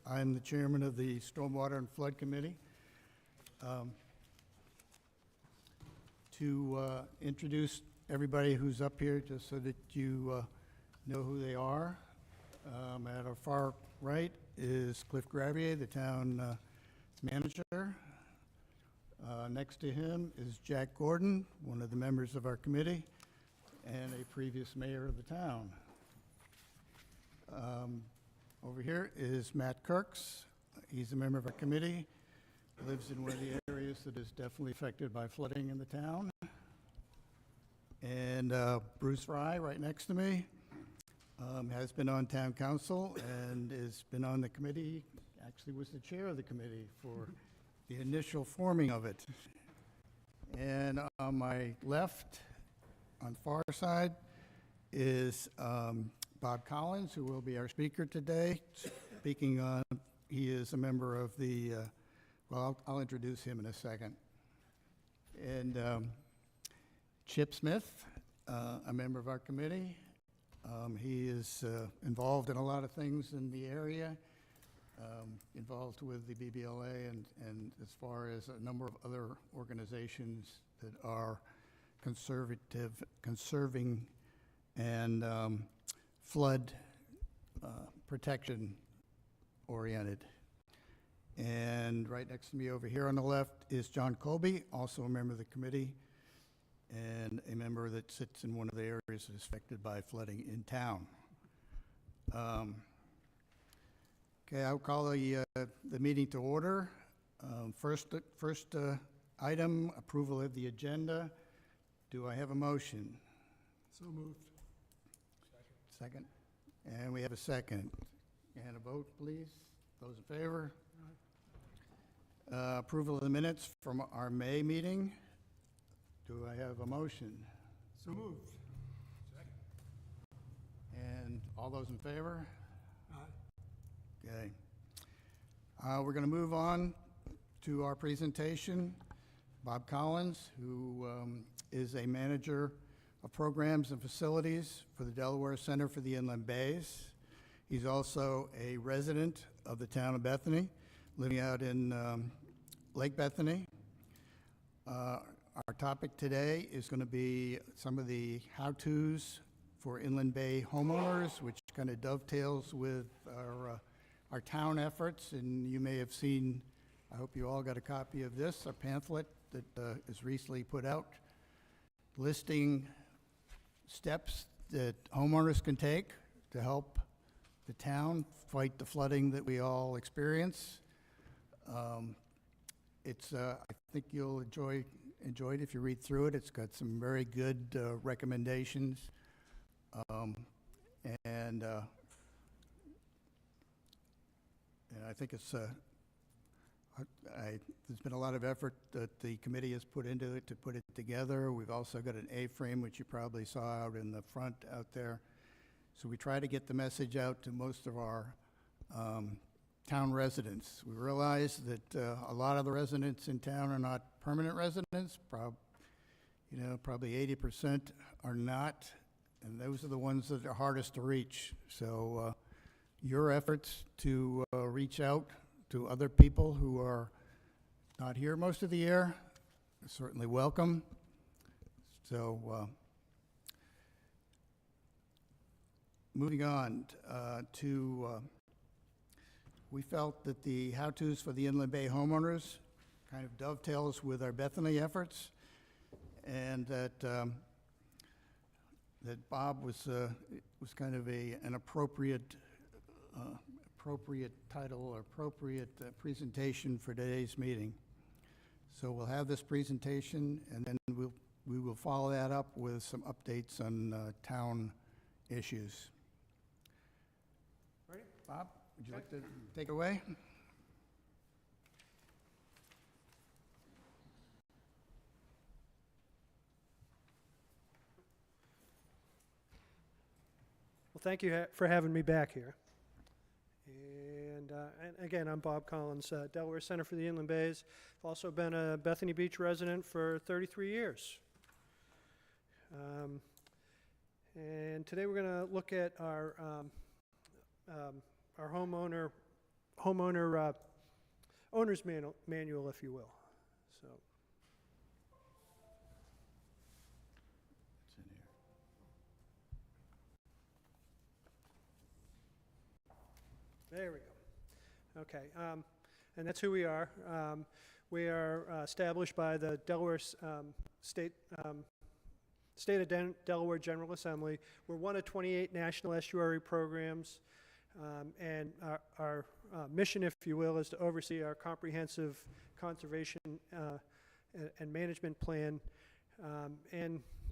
I'm the chairman of the Stormwater and Flood Committee. To introduce everybody who's up here, just so that you know who they are. At our far right is Cliff Gravier, the town manager. Next to him is Jack Gordon, one of the members of our committee, and a previous mayor of the town. Over here is Matt Kirks. He's a member of our committee. Lives in one of the areas that is definitely affected by flooding in the town. And Bruce Fry, right next to me, has been on town council and has been on the committee, actually was the chair of the committee for the initial forming of it. And on my left, on far side, is Bob Collins, who will be our speaker today. Speaking on, he is a member of the, well, I'll introduce him in a second. And Chip Smith, a member of our committee. He is involved in a lot of things in the area, involved with the BBLA and as far as a number of other organizations that are conserving and flood protection oriented. And right next to me over here on the left is John Colby, also a member of the committee and a member that sits in one of the areas that is affected by flooding in town. Okay, I'll call the meeting to order. First item, approval of the agenda. Do I have a motion? So moved. Second. And we have a second. And a vote, please. Those in favor? Approval of the minutes from our May meeting. Do I have a motion? So moved. Second. And all those in favor? Aye. Okay. We're going to move on to our presentation. Bob Collins, who is a manager of programs and facilities for the Delaware Center for the Inland Bays. He's also a resident of the town of Bethany, living out in Lake Bethany. Our topic today is going to be some of the how-tos for Inland Bay homeowners, which kind of dovetails with our town efforts. And you may have seen, I hope you all got a copy of this, a pamphlet that is recently put out listing steps that homeowners can take to help the town fight the flooding that we all experience. I think you'll enjoy it if you read through it. It's got some very good recommendations. And I think it's there's been a lot of effort that the committee has put into it to put it together. We've also got an A-frame, which you probably saw out in the front out there. So we try to get the message out to most of our town residents. We realize that a lot of the residents in town are not permanent residents. Probably 80% are not, and those are the ones that are hardest to reach. So your efforts to reach out to other people who are not here most of the year is certainly welcome. So moving on we felt that the how-tos for the Inland Bay homeowners kind of dovetails with our Bethany efforts, and that Bob was kind of an appropriate title or appropriate presentation for today's meeting. So we'll have this presentation, and then we will follow that up with some updates on town issues. Ready? Bob, would you like to take it away? Well, thank you for having me back here. And again, I'm Bob Collins, Delaware Center for the Inland Bays. I've also been a Bethany Beach resident for 33 years. And today we're going to look at our homeowner homeowner owner's manual, if you will. So, It's in here. there we go. Okay, and that's who we are. We are established by the Delaware State of Delaware General Assembly. We're one of 28 national estuary programs, and our mission, if you will, is to oversee our comprehensive conservation and management plan.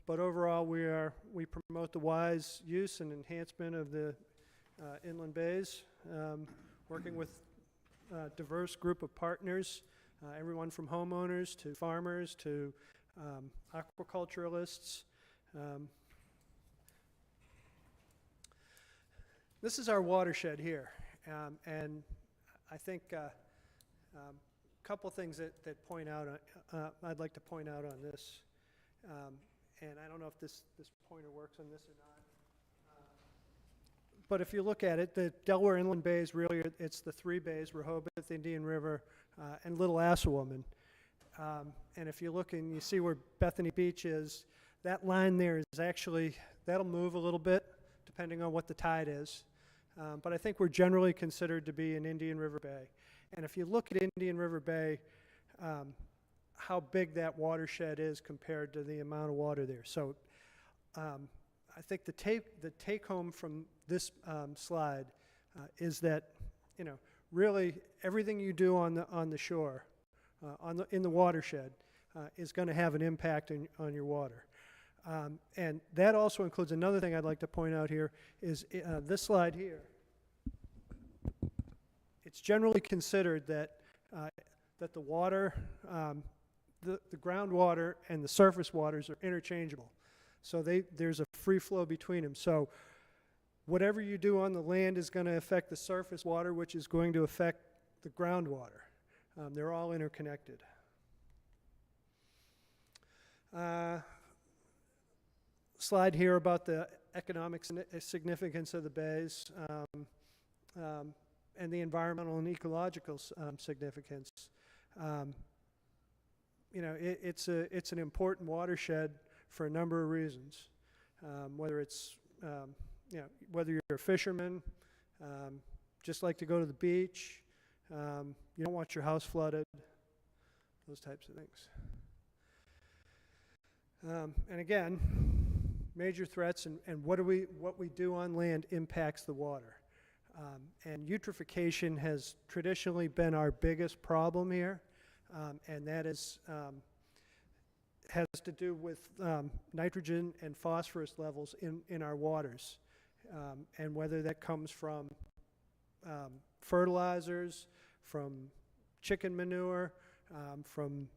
But overall, we promote the wise use and enhancement of the inland bays, working with a diverse group of partners, everyone from homeowners to farmers to aquaculturalists. This is our watershed here, and I think a couple things that point out, I'd like to point out on this, and I don't know if this pointer works on this or not. But if you look at it, the Delaware Inland Bays, really, it's the three bays, Rehoboth, Indian River, and Little Assawoman. And if you look and you see where Bethany Beach is, that line there is actually, that'll move a little bit depending on what the tide is. But I think we're generally considered to be an Indian River Bay. And if you look at Indian River Bay, how big that watershed is compared to the amount of water there. So I think the take home from this slide is that, you know, really everything you do on the shore, in the watershed, is going to have an impact on your water. And that also includes another thing I'd like to point out here is this slide here. It's generally considered that that the water, the groundwater and the surface waters are interchangeable. So there's a free flow between them. So whatever you do on the land is going to affect the surface water, which is going to affect the groundwater. They're all interconnected. Slide here about the economic significance of the bays and the environmental and ecological significance. You know, it's an important watershed for a number of reasons. Whether it's you know, whether you're a fisherman, just like to go to the beach, you don't want your house flooded, those types of things. And again, major threats and what we do on land impacts the water. And eutrophication has traditionally been our biggest problem here, and that is has to do with nitrogen and phosphorus levels in our waters, and whether that comes from fertilizers, from chicken manure, from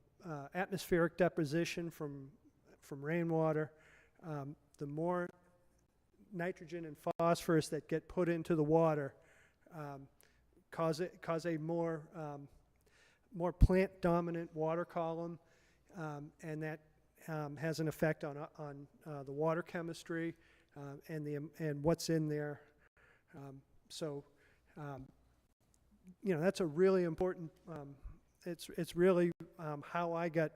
atmospheric deposition from rainwater. The more nitrogen and phosphorus that get put into the water cause a more plant-dominant water column, and that has an effect on the water chemistry and what's in there. So you know, that's a really important. It's really how I got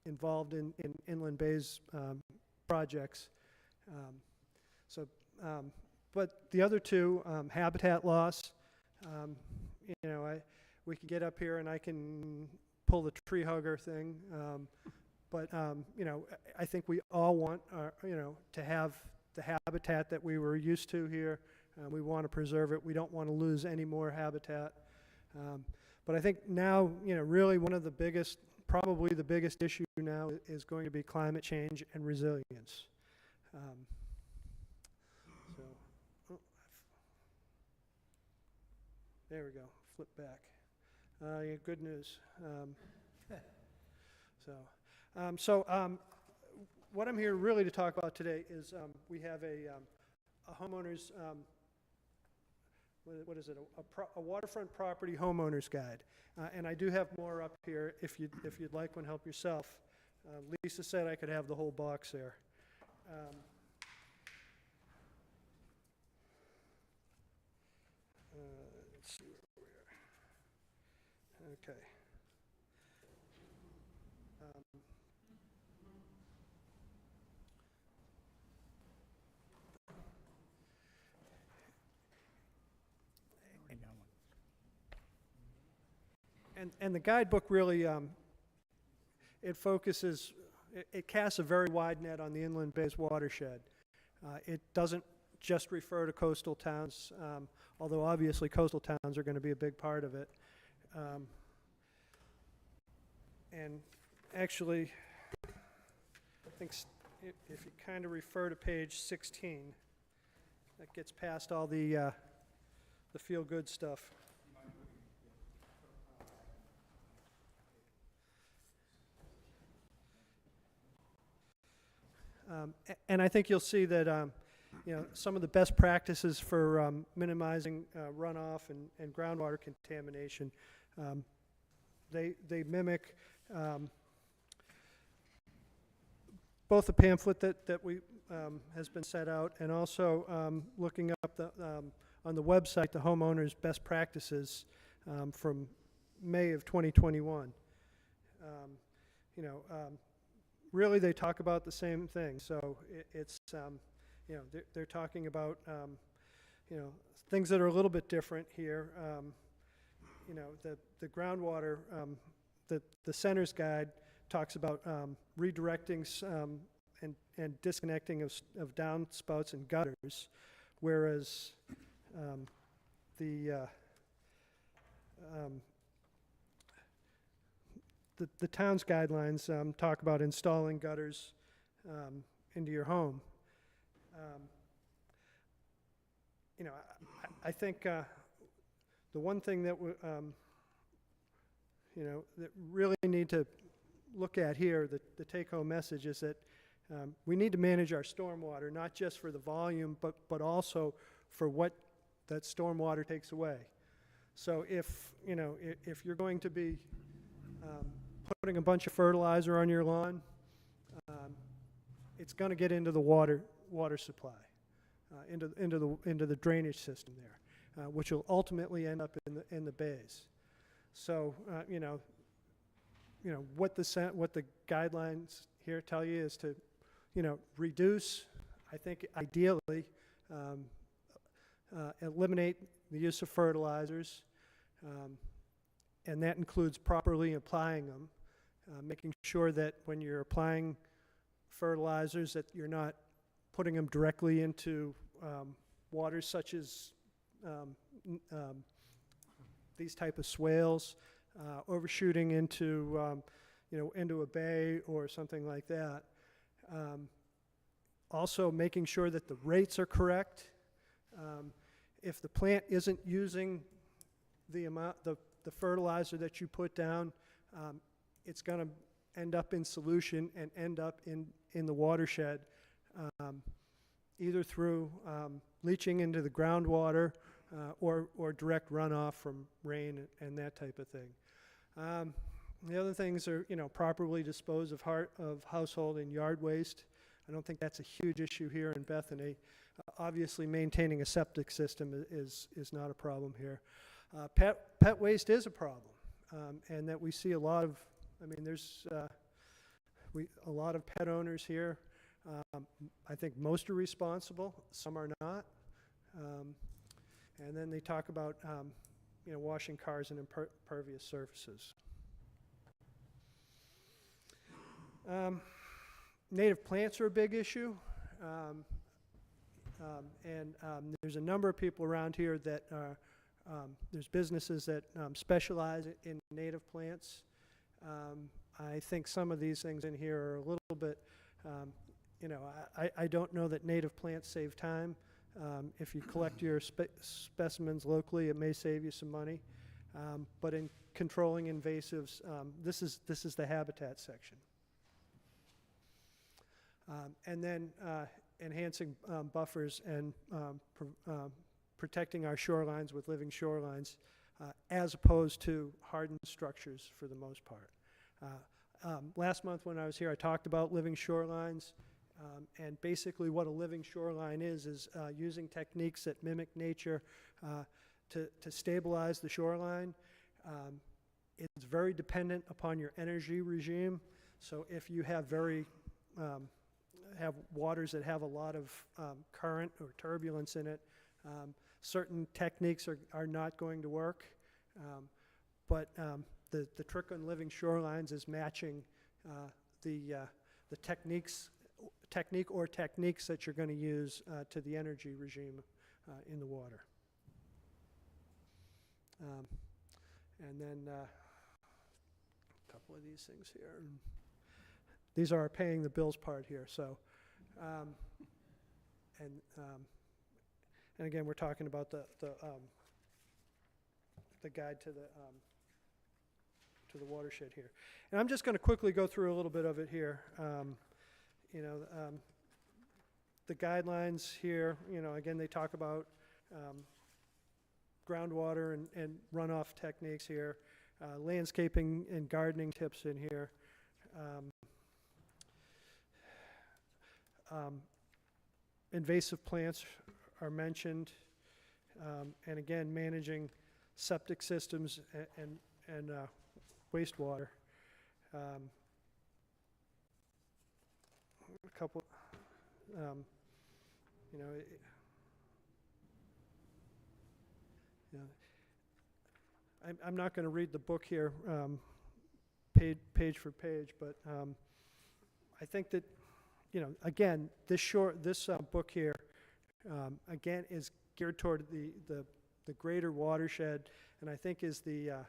involved in inland bays projects. But the other two, habitat loss, you know, we can get up here and I can pull the tree hugger thing, but you know, I think we all want, you know, to have the habitat that we were used to here. We want to preserve it. We don't want to lose any more habitat. But I think now, you know, really one of the biggest, probably the biggest issue now is going to be climate change and resilience. There we go, flip back. Yeah, good news. What I'm here really to talk about today is we have a homeowner's, what is it, a waterfront property homeowner's guide. And I do have more up here if you'd like one, help yourself. Lisa said I could have the whole box there. Let's see where we are. Okay. Um, Already got one. And the guidebook really, it focuses, it casts a very wide net on the Inland Bays watershed. It doesn't just refer to coastal towns, although obviously coastal towns are going to be a big part of it. And actually, I think if you kind of refer to page 16, that gets past all the feel-good stuff. And I think you'll see that some of the best practices for minimizing runoff and groundwater contamination, they mimic both the pamphlet that we has been set out, and also looking up on the website the homeowners' best practices from May of 2021. Really, they talk about the same thing. So they're talking about things that are a little bit different here. The groundwater, the center's guide talks about redirecting and disconnecting of downspouts and gutters, whereas the town's guidelines talk about installing gutters into your home. I think the one thing that that really need to look at here, the take-home message is that we need to manage our stormwater, not just for the volume, but also for what that stormwater takes away. So if you're going to be putting a bunch of fertilizer on your lawn, it's going to get into the water supply, into the drainage system there, which will ultimately end up in the bays. So what the guidelines here tell you is to reduce. I think ideally eliminate the use of fertilizers, and that includes properly applying them. Making sure that when you're applying fertilizers that you're not putting them directly into waters such as these type of swales, overshooting into into a bay or something like that. Also making sure that the rates are correct. If the plant isn't using the fertilizer that you put down, it's going to end up in solution and end up in the watershed, either through leaching into the groundwater or direct runoff from rain and that type of thing. The other things are, properly dispose of household and yard waste. I don't think that's a huge issue here in Bethany. Obviously, maintaining a septic system is not a problem here. Pet waste is a problem, and that we see a lot of. There's a lot of pet owners here. I think most are responsible. Some are not. And then they talk about washing cars and impervious surfaces. Native plants are a big issue. And there's a number of people around here that there's businesses that specialize in native plants. I think some of these things in here are a little bit, I don't know that native plants save time. If you collect your specimens locally, it may save you some money. But in controlling invasives, this is the habitat section. And then enhancing buffers and protecting our shorelines with living shorelines, as opposed to hardened structures for the most part. Last month when I was here, I talked about living shorelines, and basically what a living shoreline is using techniques that mimic nature to stabilize the shoreline. It's very dependent upon your energy regime. So if you have have waters that have a lot of current or turbulence in it, certain techniques are not going to work. But the trick on living shorelines is matching the technique or techniques that you're going to use to the energy regime in the water. And then a couple of these things here. These are our paying the bills part here. So, and again, we're talking about the guide to the watershed here. And I'm just going to quickly go through a little bit of it here. The guidelines here, again, they talk about groundwater and runoff techniques here, landscaping and gardening tips in here. Invasive plants are mentioned, and again, managing septic systems and wastewater. A couple, I'm not going to read the book here page for page, but I think that, again, this book here, again, is geared toward the greater watershed, and I think is the,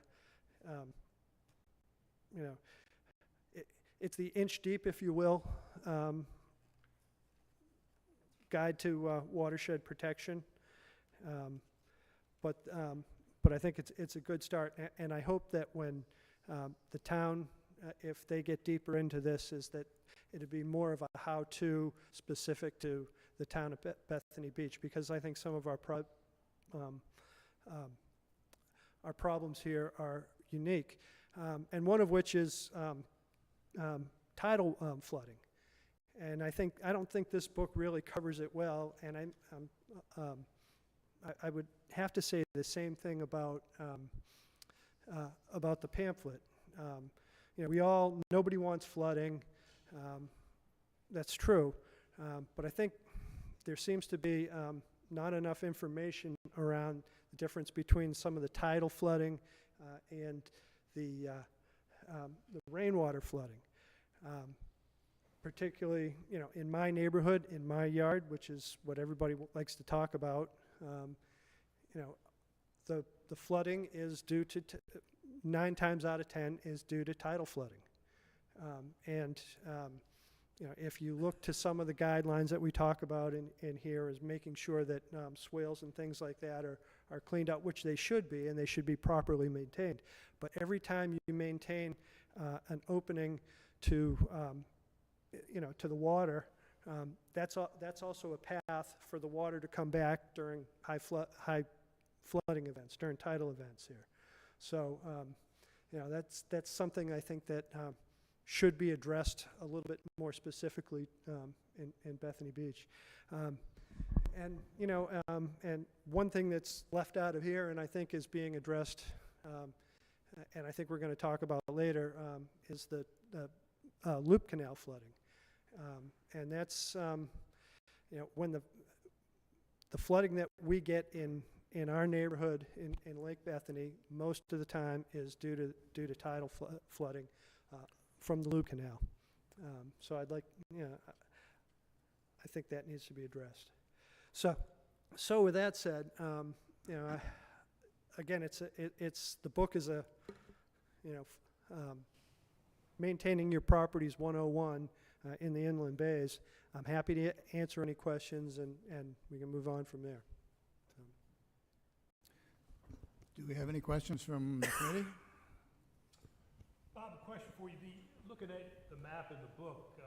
it's the inch deep, if you will, guide to watershed protection. But I think it's a good start, and I hope that when the town, if they get deeper into this, is that it'd be more of a how-to specific to the town of Bethany Beach, because I think some of our problems here are unique, and one of which is tidal flooding. And I don't think this book really covers it well, and I would have to say the same thing about the pamphlet. Nobody wants flooding. That's true, but I think there seems to be not enough information around the difference between some of the tidal flooding and the rainwater flooding. Particularly, in my neighborhood, in my yard, which is what everybody likes to talk about, the flooding is due to 9 times out of 10 is due to tidal flooding, if you look to some of the guidelines that we talk about in here, is making sure that swales and things like that are cleaned out, which they should be, and they should be properly maintained. But every time you maintain an opening to to the water, that's also a path for the water to come back during high flooding events, during tidal events here. So, that's something I think that should be addressed a little bit more specifically in Bethany Beach. And one thing that's left out of here, and I think is being addressed, and I think we're going to talk about later, is the loop canal flooding. And that's, when the flooding that we get in our neighborhood in Lake Bethany, most of the time is due to tidal flooding from the loop canal. So I'd like, I think that needs to be addressed. So with that said, again, the book is a, maintaining your properties 101 in the inland bays. I'm happy to answer any questions, and we can move on from there. Do we have any questions from the committee? Bob, a question for you. Looking at the map in the book, the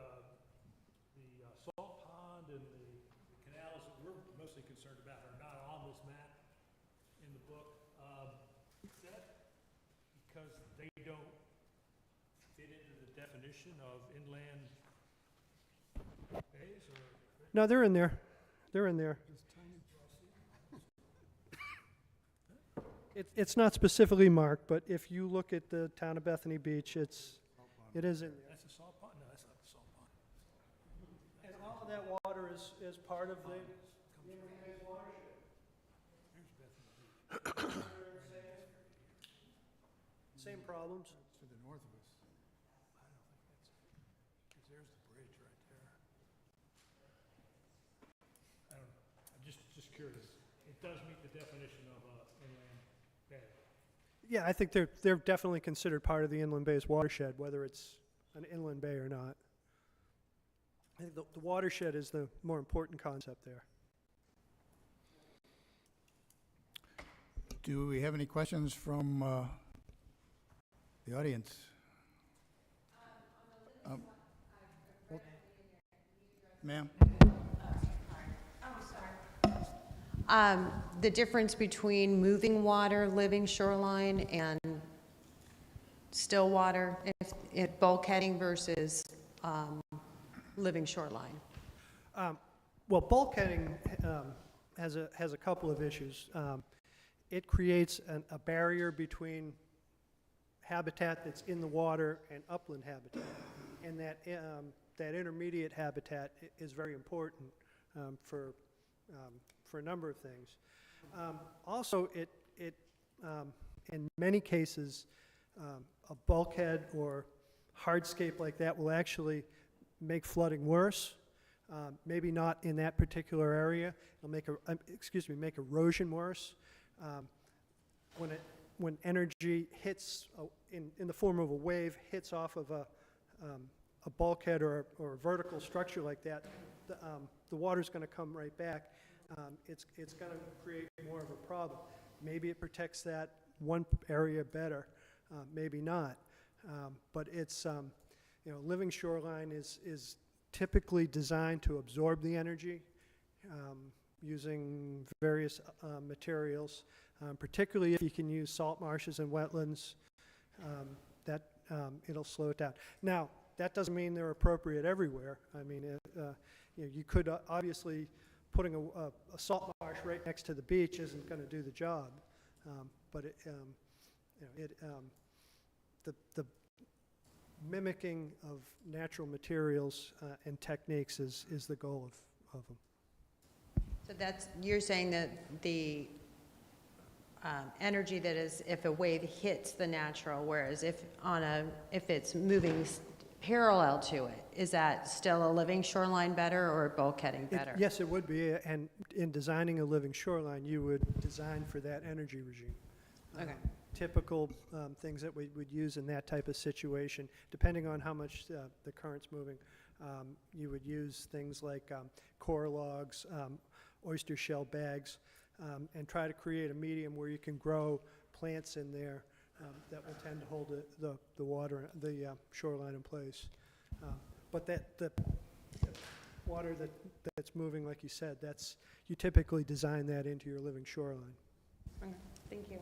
salt pond and the canals that we're mostly concerned about are not on this map in the book. Is that because they don't fit into the definition of inland bays, or? No, they're in there. They're in there. It's not specifically marked, but if you look at the town of Bethany Beach, it is in there. That's a salt pond? No, that's not the salt pond. And all of that water is part of the watershed. Here's Bethany Beach. Same problems. To the north of us. I don't think that's, because there's the bridge right there. I don't know, I'm just curious. It does meet the definition of a inland bay. Yeah, I think they're definitely considered part of the Inland Bay's watershed, whether it's an inland bay or not. I think the watershed is the more important concept there. Do we have any questions from the audience? Ma'am? The difference between moving water, living shoreline, and still water, if bulkheading versus living shoreline. Well, bulkheading has a couple of issues. It creates a barrier between habitat that's in the water and upland habitat, and that intermediate habitat is very important for a number of things. Also, it in many cases, a bulkhead or hardscape like that will actually make flooding worse. Maybe not in that particular area. It'll make erosion worse. When energy hits in the form of a wave hits off of a bulkhead or a vertical structure like that, the water's going to come right back. It's going to create more of a problem. Maybe it protects that one area better, maybe not. But it's living shoreline is typically designed to absorb the energy using various materials, particularly if you can use salt marshes and wetlands. That it'll slow it down. Now, that doesn't mean they're appropriate everywhere. I mean, you could obviously putting a salt marsh right next to the beach isn't going to do the job, but the mimicking of natural materials and techniques is the goal of them. So you're saying that the energy that is if a wave hits the natural, whereas if it's moving parallel to it, is that still a living shoreline better or bulkheading better? Yes, it would be, and in designing a living shoreline, you would design for that energy regime. Okay. Typical things that we would use in that type of situation, depending on how much the current's moving. You would use things like core logs, oyster shell bags, and try to create a medium where you can grow plants in there that will tend to hold the water, the shoreline in place. But the water that's moving, like you said, you typically design that into your living shoreline. Okay. Thank you.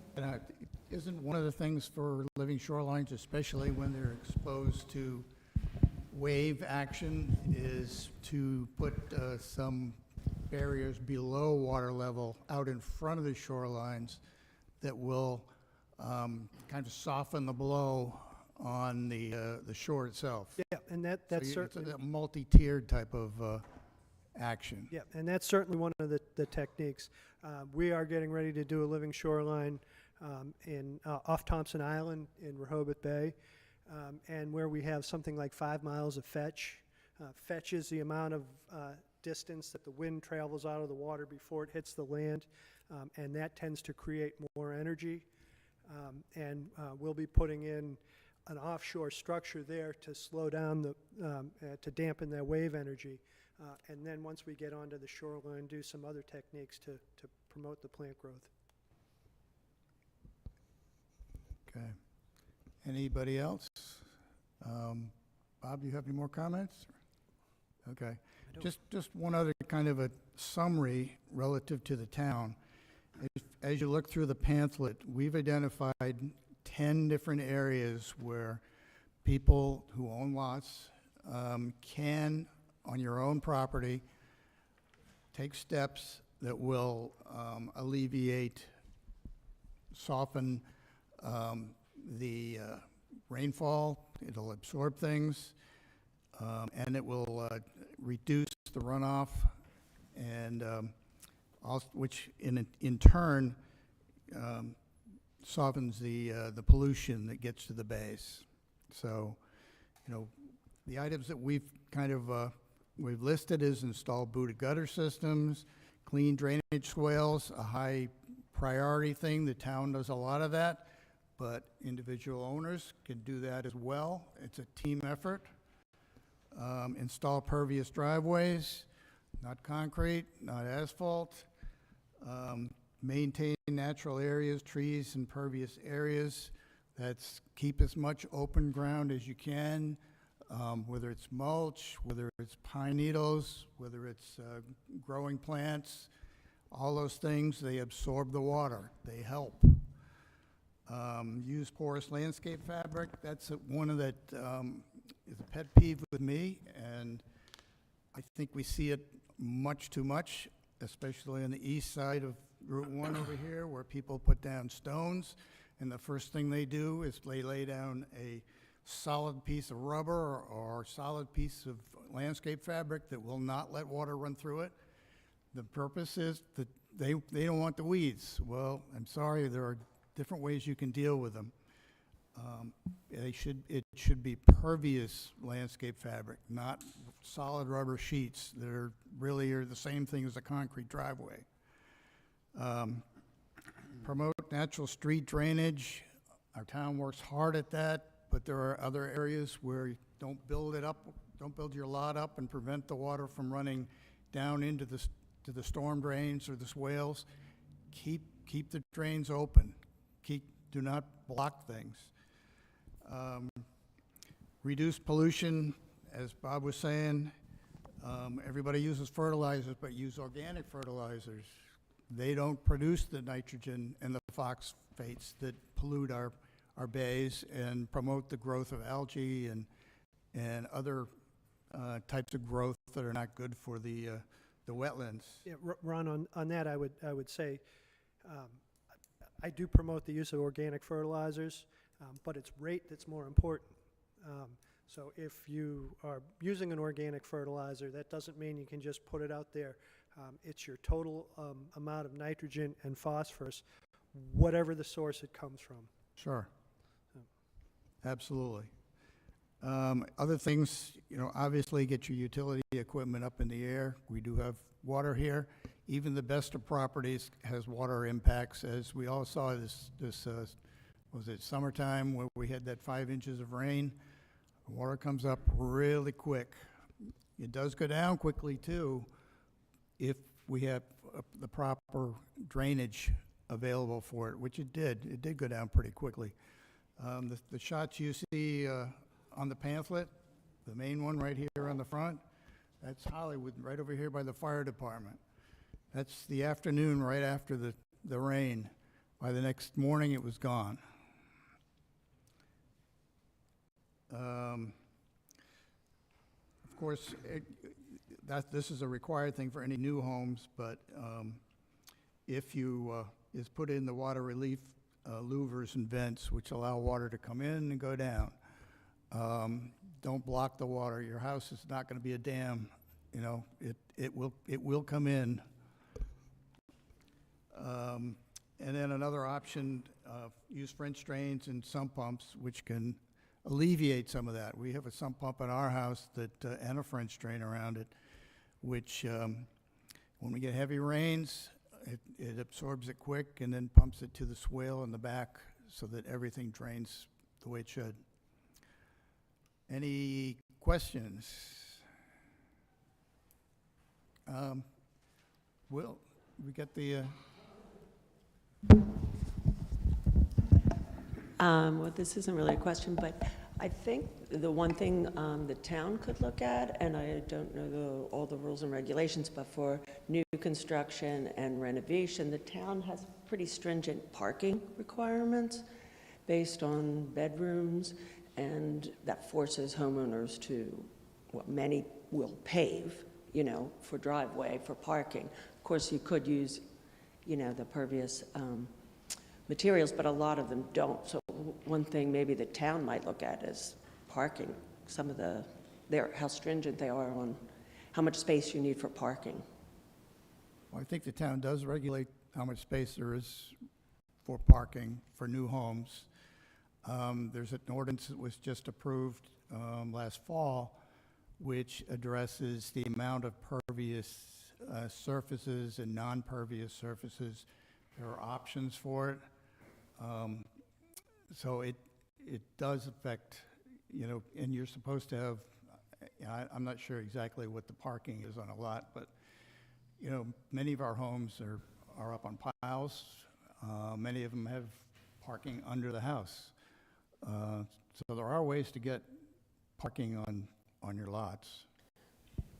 Isn't one of the things for living shorelines, especially when they're exposed to wave action, is to put some barriers below water level out in front of the shorelines that will kind of soften the blow on the shore itself? Yeah, and that's certainly... It's a multi-tiered type of action. Yeah, and that's certainly one of the techniques. We are getting ready to do a living shoreline off Thompson Island in Rehoboth Bay, and where we have something like 5 miles of fetch. Fetch is the amount of distance that the wind travels out of the water before it hits the land, and that tends to create more energy. And we'll be putting in an offshore structure there to slow down to dampen that wave energy. And then once we get onto the shoreline, do some other techniques to promote the plant growth. Okay. Anybody else? Bob, do you have any more comments? Okay. Just one other kind of a summary relative to the town. As you look through the pamphlet, we've identified 10 different areas where people who own lots can, on your own property, take steps that will alleviate soften the rainfall, it'll absorb things, and it will reduce the runoff, and also, which in turn softens the pollution that gets to the bays. So, you know, the items that we've kind of we've listed is install booted gutter systems, clean drainage swales, a high priority thing. The town does a lot of that, but individual owners can do that as well. It's a team effort. Install pervious driveways, not concrete, not asphalt. Maintain natural areas, trees and pervious areas. That's keep as much open ground as you can, whether it's mulch, whether it's pine needles, whether it's growing plants, all those things, they absorb the water, they help. Use porous landscape fabric, that's one of that is a pet peeve with me, and I think we see it much too much, especially on the east side of Route 1 over here, where people put down stones, and the first thing they do is they lay down a solid piece of rubber or solid piece of landscape fabric that will not let water run through it. The purpose is that they don't want the weeds. Well, I'm sorry, there are different ways you can deal with them. It should be pervious landscape fabric, not solid rubber sheets that are really the same thing as a concrete driveway. Promote natural street drainage. Our town works hard at that, but there are other areas where you don't build it up, don't build your lot up and prevent the water from running down into the storm drains or the swales. Keep the drains open. Do not block things. Reduce pollution, as Bob was saying. Everybody uses fertilizers, but use organic fertilizers. They don't produce the nitrogen and the phosphates that pollute our bays and promote the growth of algae and other types of growth that are not good for the wetlands. Yeah, Ron, on that, I would say, I do promote the use of organic fertilizers, but it's rate that's more important. So if you are using an organic fertilizer, that doesn't mean you can just put it out there. It's your total amount of nitrogen and phosphorus, whatever the source it comes from. Sure. Absolutely. Other things, you know, obviously get your utility equipment up in the air. We do have water here. Even the best of properties has water impacts, as we all saw this was it summertime where we had that 5 inches of rain. Water comes up really quick. It does go down quickly too if we have the proper drainage available for it, which it did. It did go down pretty quickly. The shots you see on the pamphlet, the main one right here on the front, that's Hollywood, right over here by the fire department. That's the afternoon right after the rain. By the next morning, it was gone. Of course, this is a required thing for any new homes, but if you is put in the water relief louvers and vents, which allow water to come in and go down. Don't block the water. Your house is not going to be a dam. You know, it will come in. And then another option, use French drains and sump pumps, which can alleviate some of that. We have a sump pump in our house that and a French drain around it, which when we get heavy rains, it absorbs it quick and then pumps it to the swale in the back so that everything drains the way it should. Any questions? Will, we get the... Well, this isn't really a question, but I think the one thing the town could look at, and I don't know all the rules and regulations, but for new construction and renovation, the town has pretty stringent parking requirements based on bedrooms, and that forces homeowners to, well, many will pave, you know, for driveway, for parking. Of course, you could use, you know, the pervious materials, but a lot of them don't. So one thing maybe the town might look at is parking, some of how stringent they are on how much space you need for parking. Well, I think the town does regulate how much space there is for parking for new homes. There's an ordinance that was just approved last fall, which addresses the amount of pervious surfaces and non-pervious surfaces. There are options for it. So it does affect, and you're supposed to have, I'm not sure exactly what the parking is on a lot, but, many of our homes are up on piles. Many of them have parking under the house. So there are ways to get parking on your lots.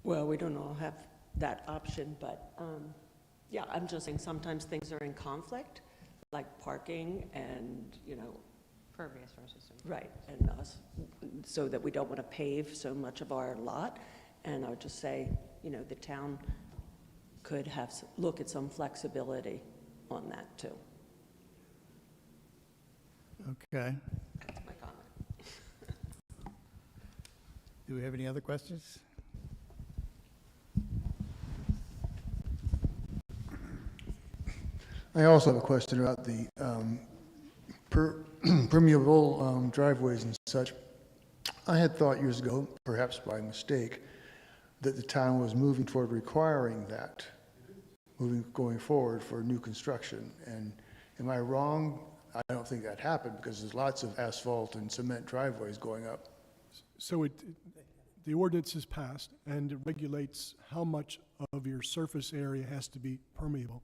Well, we don't all have that option, but yeah, I'm just saying sometimes things are in conflict, like parking and, Pervious versus. right, and so that we don't want to pave so much of our lot. And I would just say, the town could look at some flexibility on that too. Okay. That's my comment. Do we have any other questions? I also have a question about the permeable driveways and such. I had thought years ago, perhaps by mistake, that the town was moving toward requiring that, going forward for new construction. And am I wrong? I don't think that happened because there's lots of asphalt and cement driveways going up. So the ordinance is passed, and it regulates how much of your surface area has to be permeable.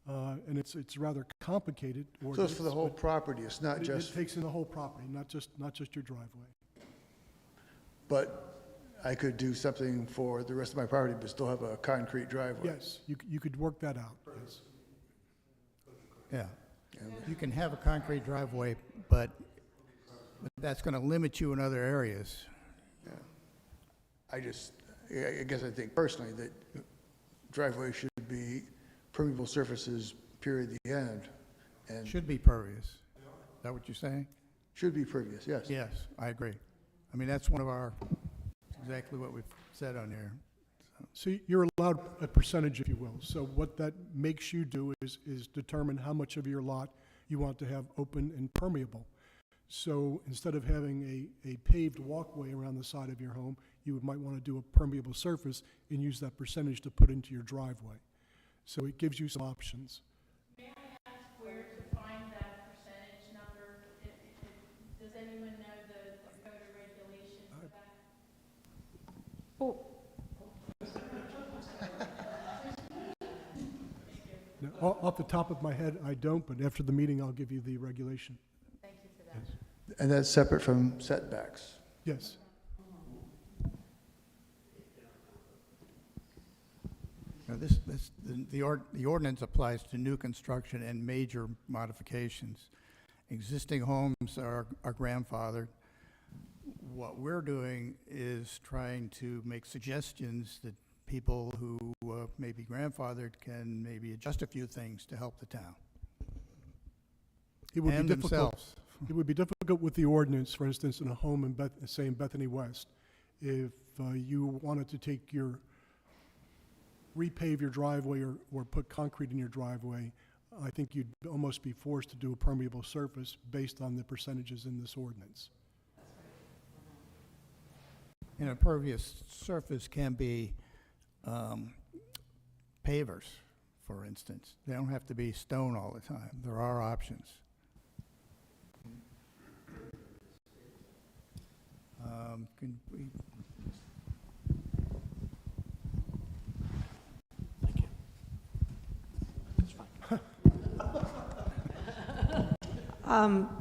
And it's rather complicated So ordinance. it's for the whole but property, it's not just, It takes in the whole property, not just your driveway. but I could do something for the rest of my property but still have a concrete driveway. Yes, you could work that out, yes. Yeah. You can have a concrete driveway, but that's going to limit you in other areas. I guess I think personally that driveways should be permeable surfaces, period, the end. And Should be pervious. Is that what you're saying? should be pervious, yes. Yes, I agree. I mean, that's exactly what we've said on here. So you're allowed a percentage, if you will. So what that makes you do is determine how much of your lot you want to have open and permeable. So instead of having a paved walkway around the side of your home, you might want to do a permeable surface and use that percentage to put into your driveway. So it gives you some options. May I ask where to find that percentage number? Does anyone know the code or regulations for that? Now, off the top of my head, I don't, but after the meeting, I'll give you the regulation. Thank you for that. And that's separate from setbacks. Yes. Now, the ordinance applies to new construction and major modifications. Existing homes are grandfathered. What we're doing is trying to make suggestions that people who may be grandfathered can maybe adjust a few things to help the town It would and be difficult. themselves. It would be difficult with the ordinance, for instance, in a home in say in Bethany West, if you wanted to repave your driveway or put concrete in your driveway. I think you'd almost be forced to do a permeable surface based on the percentages in this ordinance. And a pervious surface can be pavers, for instance. They don't have to be stone all the time. There are options. Can we?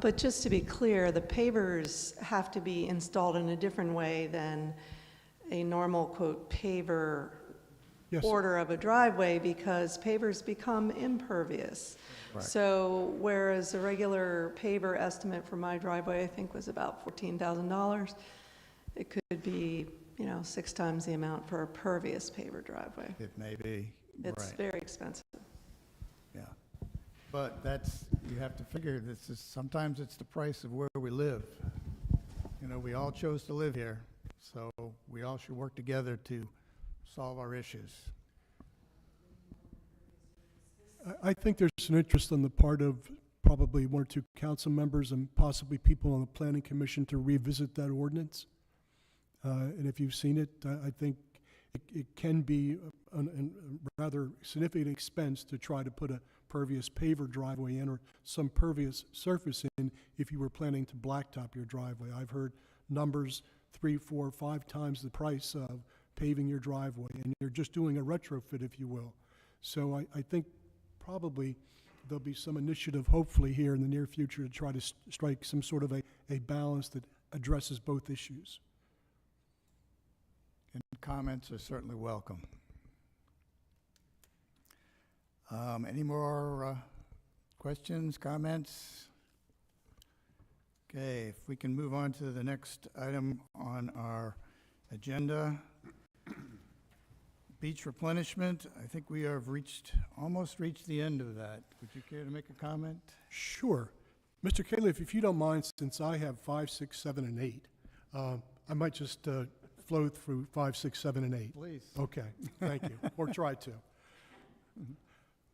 But just to be clear, the pavers have to be installed in a different way than a normal, quote, paver Yes. order of a driveway, because pavers become impervious. Right. So whereas a regular paver estimate for my driveway, I think, was about $14,000, it could be, 6 times the amount for a pervious paver driveway. It may be, It's right, very expensive. yeah. But that's, you have to figure this is, sometimes it's the price of where we live. You know, we all chose to live here, so we all should work together to solve our issues. I think there's an interest on the part of probably one or two council members and possibly people on the planning commission to revisit that ordinance. And if you've seen it, I think it can be a rather significant expense to try to put a pervious paver driveway in or some pervious surface in if you were planning to blacktop your driveway. I've heard numbers 3, 4, 5 times the price of paving your driveway, and you're just doing a retrofit, if you will. So I think probably there'll be some initiative, hopefully, here in the near future to try to strike some sort of a balance that addresses both issues. And comments are certainly welcome. Any more questions, comments? Okay, if we can move on to the next item on our agenda. Beach replenishment, I think we have almost reached the end of that. Would you care to make a comment? Sure. Mr. Califf, if you don't mind, since I have 5, 6, 7, and 8, I might just flow through 5, 6, 7, and 8. Please. Okay, thank you, or try to.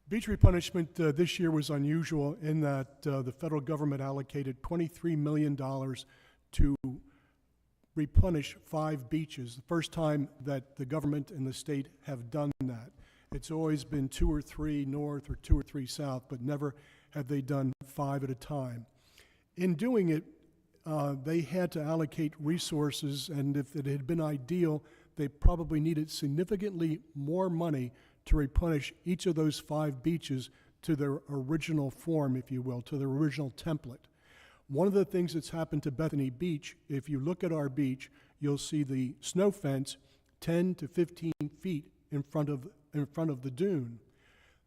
Beach replenishment this year was unusual in that the federal government allocated $23 million to replenish 5 beaches, the first time that the government and the state have done that. It's always been 2 or 3 north or 2 or 3 south, but never have they done 5 at a time. In doing it, they had to allocate resources, and if it had been ideal, they probably needed significantly more money to replenish each of those 5 beaches to their original form, if you will, to their original template. One of the things that's happened to Bethany Beach, if you look at our beach, you'll see the snow fence 10 to 15 feet in front of the dune.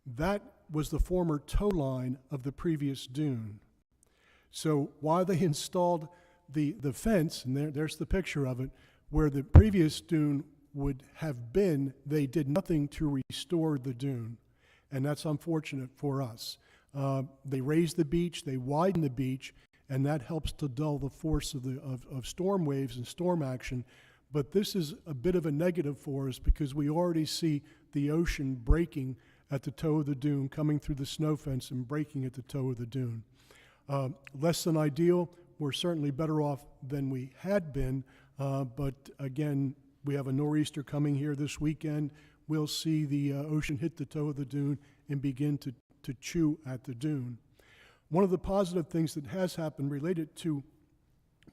That was the former tow line of the previous dune. So while they installed the fence, and there's the picture of it, where the previous dune would have been, they did nothing to restore the dune. And that's unfortunate for us. They raised the beach, they widened the beach, and that helps to dull the force of storm waves and storm action. But this is a bit of a negative for us because we already see the ocean breaking at the toe of the dune, coming through the snow fence and breaking at the toe of the dune. Less than ideal. We're certainly better off than we had been, but again, we have a nor'easter coming here this weekend. We'll see the ocean hit the toe of the dune and begin to chew at the dune. One of the positive things that has happened related to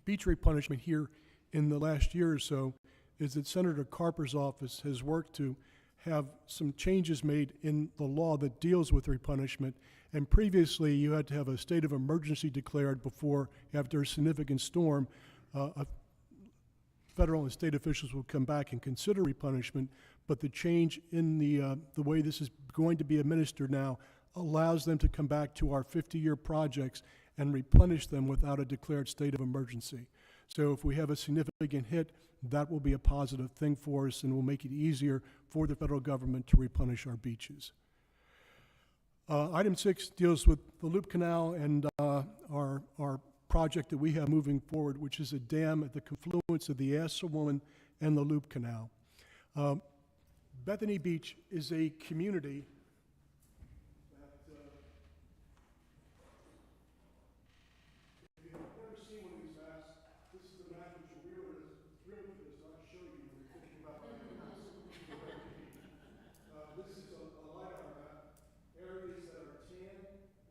beach replenishment here in the last year or so is that Senator Carper's office has worked to have some changes made in the law that deals with replenishment. And previously, you had to have a state of emergency declared before, after a significant storm, federal and state officials would come back and consider replenishment. But the change in the way this is going to be administered now allows them to come back to our 50-year projects and replenish them without a declared state of emergency. So if we have a significant hit, that will be a positive thing for us and will make it easier for the federal government to replenish our beaches. Item 6 deals with the Loop Canal and our project that we have moving forward, which is a dam at the confluence of the Assawoman and the Loop Canal. Bethany Beach is a community that, if you've never seen one of these maps, this is the map that you'll realize really does not show you when you're thinking about Bethany Beach. This is a LiDAR map. Areas that are tan,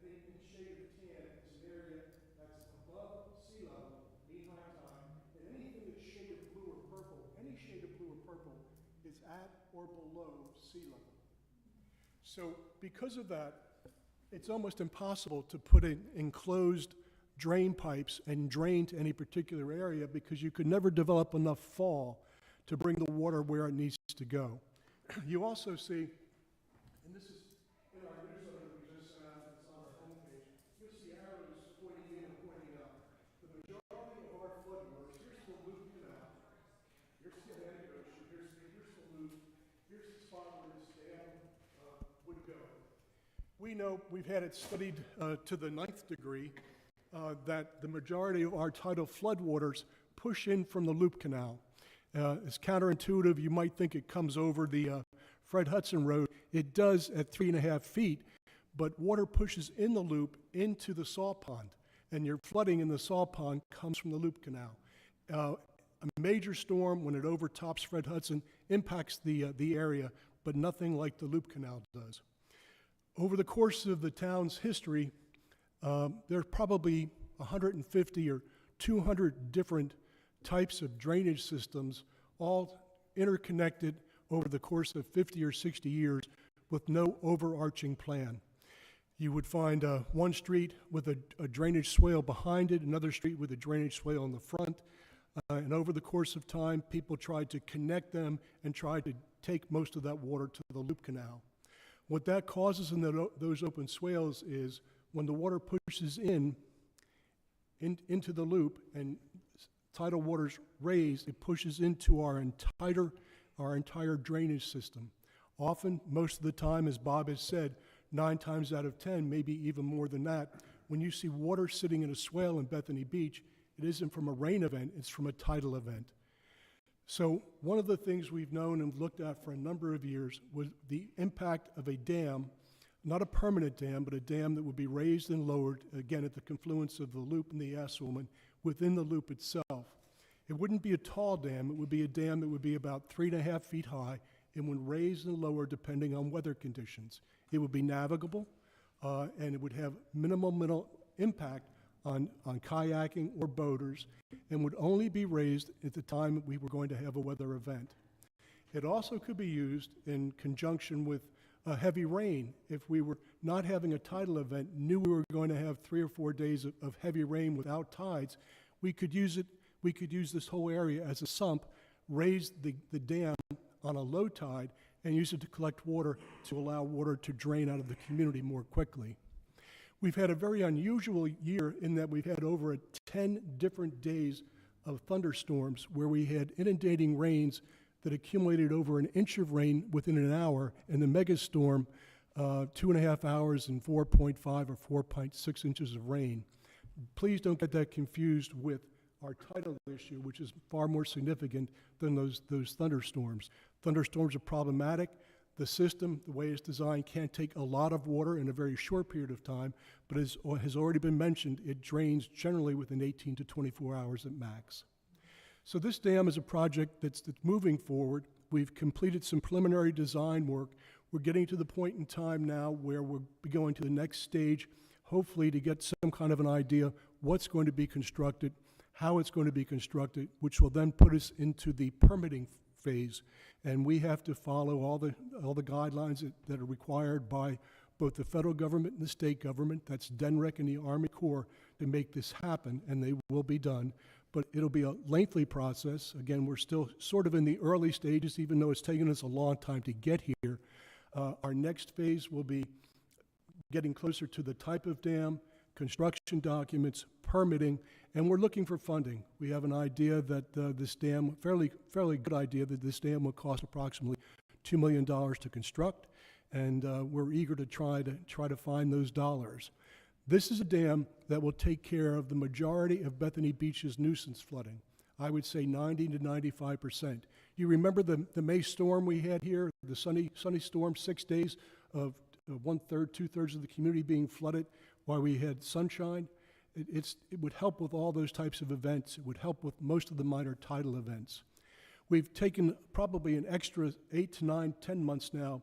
any shade of tan is an area that's above sea level, mean high tide, and anything that's shaded blue or purple, any shade of blue or purple is at or below sea level. So because of that, it's almost impossible to put in enclosed drain pipes and drain to any particular area because you could never develop enough fall to bring the water where it needs to go. You also see, and this is in our newsletter we just sent out, it's on our homepage, you'll see arrows pointing in and pointing out. The majority of our flood works, here's the Loop Canal, here's the Atlantic Ocean, here's the Loop, here's the spot where this dam would go. We know, we've had it studied to the 9th degree, that the majority of our tidal floodwaters push in from the Loop Canal. It's counterintuitive. You might think it comes over the Fred Hudson Road. It does at 3.5 feet, but water pushes in the loop into the salt pond, and your flooding in the salt pond comes from the Loop Canal. A major storm, when it overtops Fred Hudson, impacts the area, but nothing like the Loop Canal does. Over the course of the town's history, there are probably 150 or 200 different types of drainage systems, all interconnected over the course of 50 or 60 years with no overarching plan. You would find one street with a drainage swale behind it, another street with a drainage swale in the front, and over the course of time, people tried to connect them and tried to take most of that water to the Loop Canal. What that causes in those open swales is when the water pushes into the loop and tidal water's raised, it pushes into our entire drainage system. Often, most of the time, as Bob has said, 9 times out of 10, maybe even more than that, when you see water sitting in a swale in Bethany Beach, it isn't from a rain event, it's from a tidal event. So one of the things we've known and looked at for a number of years was the impact of a dam, not a permanent dam, but a dam that would be raised and lowered, again, at the confluence of the loop and the Asselman, within the loop itself. It wouldn't be a tall dam, it would be a dam that would be about 3.5 feet high and would raise and lower depending on weather conditions. It would be navigable, and it would have minimal impact on kayaking or boaters, and would only be raised at the time we were going to have a weather event. It also could be used in conjunction with heavy rain. If we were not having a tidal event, knew we were going to have 3 or 4 days of heavy rain without tides, we could use this whole area as a sump, raise the dam on a low tide, and use it to collect water to allow water to drain out of the community more quickly. We've had a very unusual year in that we've had over 10 different days of thunderstorms where we had inundating rains that accumulated over an inch of rain within an hour, and the megastorm, 2.5 hours and 4.5 or 4.6 inches of rain. Please don't get that confused with our tidal issue, which is far more significant than those thunderstorms. Thunderstorms are problematic. The system, the way it's designed, can't take a lot of water in a very short period of time, but as has already been mentioned, it drains generally within 18 to 24 hours at max. So this dam is a project that's moving forward. We've completed some preliminary design work. We're getting to the point in time now where we'll be going to the next stage, hopefully to get some kind of an idea what's going to be constructed, how it's going to be constructed, which will then put us into the permitting phase. And we have to follow all the guidelines that are required by both the federal government and the state government, that's DENREC and the Army Corps, to make this happen, and they will be done. But it'll be a lengthy process. Again, we're still sort of in the early stages, even though it's taken us a long time to get here. Our next phase will be getting closer to the type of dam, construction documents, permitting, and we're looking for funding. We have an idea that this dam, fairly good idea, that this dam will cost approximately $2 million to construct, and we're eager to try to find those dollars. This is a dam that will take care of the majority of Bethany Beach's nuisance flooding. I would say 90 to 95%. You remember the May storm we had here, the sunny storm, 6 days of 1/3, 2/3 of the community being flooded while we had sunshine? It would help with all those types of events. It would help with most of the minor tidal events. We've taken probably an extra 8 to 9, 10 months now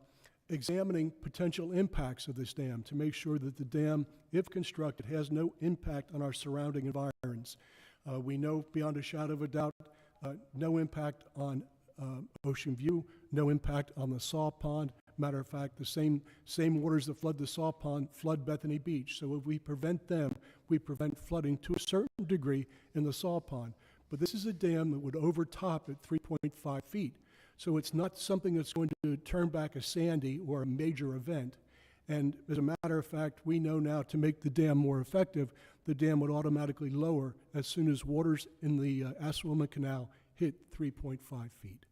examining potential impacts of this dam to make sure that the dam, if constructed, has no impact on our surrounding environs. We know beyond a shadow of a doubt, no impact on Ocean View, no impact on the salt pond. Matter of fact, the same waters that flood the salt pond flood Bethany Beach. So if we prevent them, we prevent flooding to a certain degree in the salt pond. But this is a dam that would overtop at 3.5 feet. So it's not something that's going to turn back a Sandy or a major event. And as a matter of fact, we know now to make the dam more effective, the dam would automatically lower as soon as waters in the Asselman Canal hit 3.5 feet.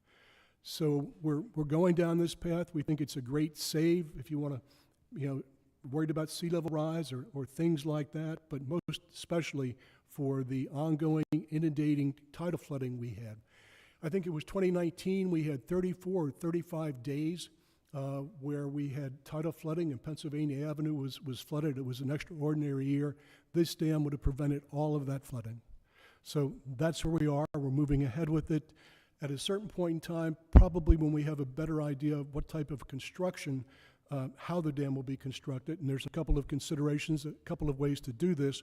So we're going down this path. We think it's a great save if you want to, worried about sea level rise or things like that, but most especially for the ongoing inundating tidal flooding we had. I think it was 2019, we had 34 or 35 days where we had tidal flooding and Pennsylvania Avenue was flooded. It was an extraordinary year. This dam would have prevented all of that flooding. So that's where we are. We're moving ahead with it. At a certain point in time, probably when we have a better idea of what type of construction, how the dam will be constructed, and there's a couple of considerations, a couple of ways to do this.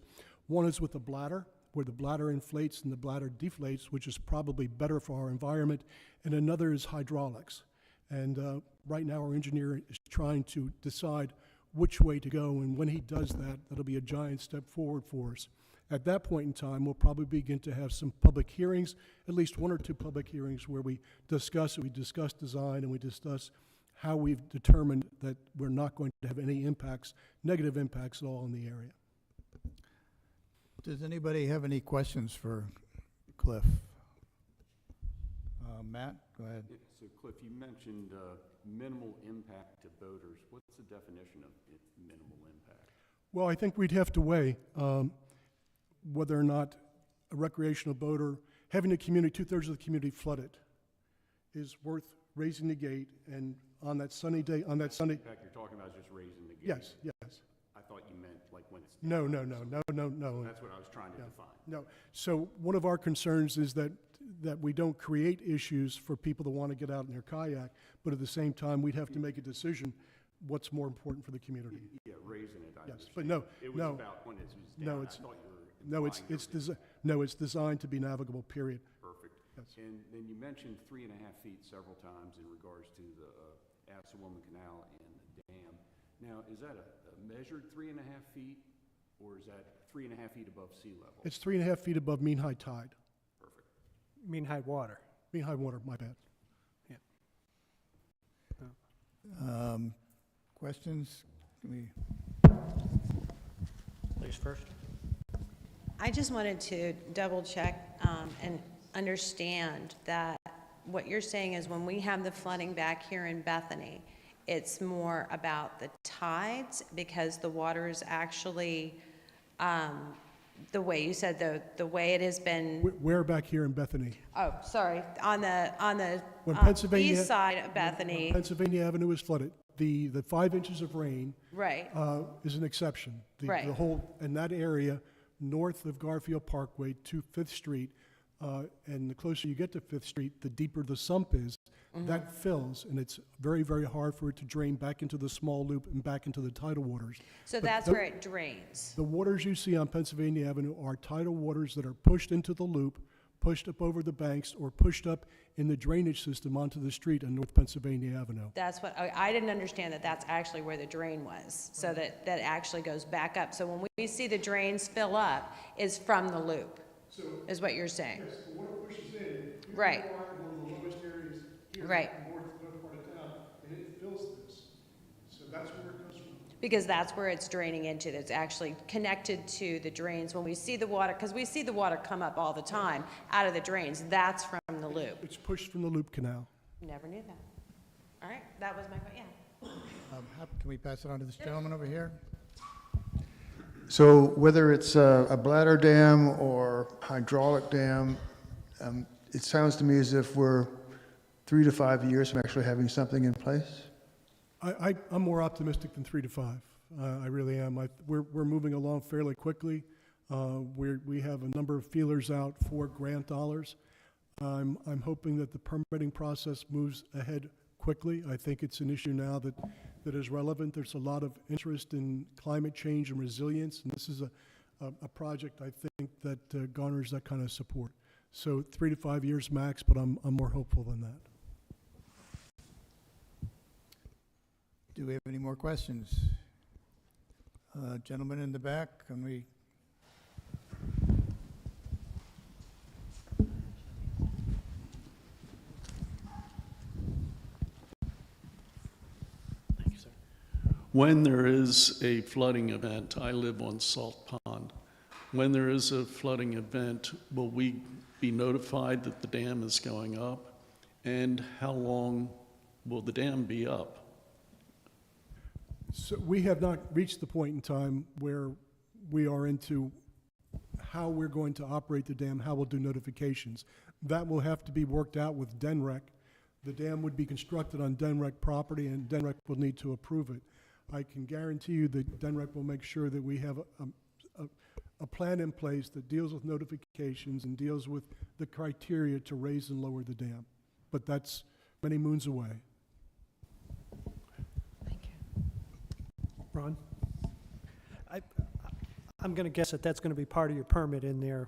One is with the bladder, where the bladder inflates and the bladder deflates, which is probably better for our environment, and another is hydraulics. And right now our engineer is trying to decide which way to go, and when he does that, that'll be a giant step forward for us. At that point in time, we'll probably begin to have some public hearings, at least 1 or 2 public hearings where we discuss it, we discuss design, and we discuss how we've determined that we're not going to have any impacts, negative impacts at all in the area. Does anybody have any questions for Cliff? Matt, go ahead. So Cliff, you mentioned minimal impact to boaters. What's the definition of minimal impact? Well, I think we'd have to weigh whether or not a recreational boater, having the community, 2/3 of the community flooded, is worth raising the gate, and on that sunny day, on that Sunday. In fact, you're talking about just raising the gate. Yes, yes. I thought you meant like when it's. No. That's what I was trying to define. No. So one of our concerns is that we don't create issues for people that want to get out in their kayak, but at the same time, we'd have to make a decision what's more important for the community. Yeah, raising it, I Yes, understand. but no, It was no. about when it was down. No, I it's- thought you were No, it's implying it's designed to be navigable, period. Perfect. Yes. And then you mentioned 3.5 feet several times in regards to the Assawoman Canal and the dam. Now, is that a measured 3.5 feet, or is that 3.5 feet above sea level? It's 3.5 feet above mean high tide. Perfect. Mean high water. Mean high water, my bad. Questions? Can we? Ladies first. I just wanted to double check and understand that what you're saying is when we have the flooding back here in Bethany, it's more about the tides because the water is actually, the way you said, the way it has been, Where back here in Bethany? oh, sorry, on the When Pennsylvania- east side of Bethany, Pennsylvania Avenue is flooded. The 5 inches of rain right, is an exception. Right. The whole, in that area, north of Garfield Parkway to 5th Street, and the closer you get to 5th Street, the deeper the sump is. That fills, and it's very, very hard for it to drain back into the small loop and back into the tidal waters. so But that's the- where it drains. The waters you see on Pennsylvania Avenue are tidal waters that are pushed into the loop, pushed up over the banks, or pushed up in the drainage system onto the street on North Pennsylvania Avenue. That's what, I didn't understand that that's actually where the drain was, so that actually goes back up. So when we see the drains fill up, is from the loop, is what you're saying? Yes, the water pushes in. Right. One of the lowest areas here. Right. North part of town, and it fills this. So that's where it comes from. Because that's where it's draining into, that's actually connected to the drains. When we see the water, because we see the water come up all the time out of the drains, that's from the loop. It's pushed from the loop canal. Never knew that. All right, that was my, yeah. Can we pass it on to this gentleman over here? So whether it's a bladder dam or hydraulic dam, it sounds to me as if we're 3 to 5 years from actually having something in place. I'm more optimistic than 3 to 5. I really am. We're moving along fairly quickly. We have a number of feelers out for grant dollars. I'm hoping that the permitting process moves ahead quickly. I think it's an issue now that is relevant. There's a lot of interest in climate change and resilience, and this is a project I think that garners that kind of support. So 3 to 5 years max, but I'm more hopeful than that. Do we have any more questions? Gentleman in the back, can we? Thank you, sir. When there is a flooding event, I live on Salt Pond. When there is a flooding event, will we be notified that the dam is going up? And how long will the dam be up? So we have not reached the point in time where we are into how we're going to operate the dam, how we'll do notifications. That will have to be worked out with DENREC. The dam would be constructed on DENREC property, and DENREC will need to approve it. I can guarantee you that DENREC will make sure that we have a plan in place that deals with notifications and deals with the criteria to raise and lower the dam. But that's many moons away. Ron? I'm going to guess that that's going to be part of your permit in there,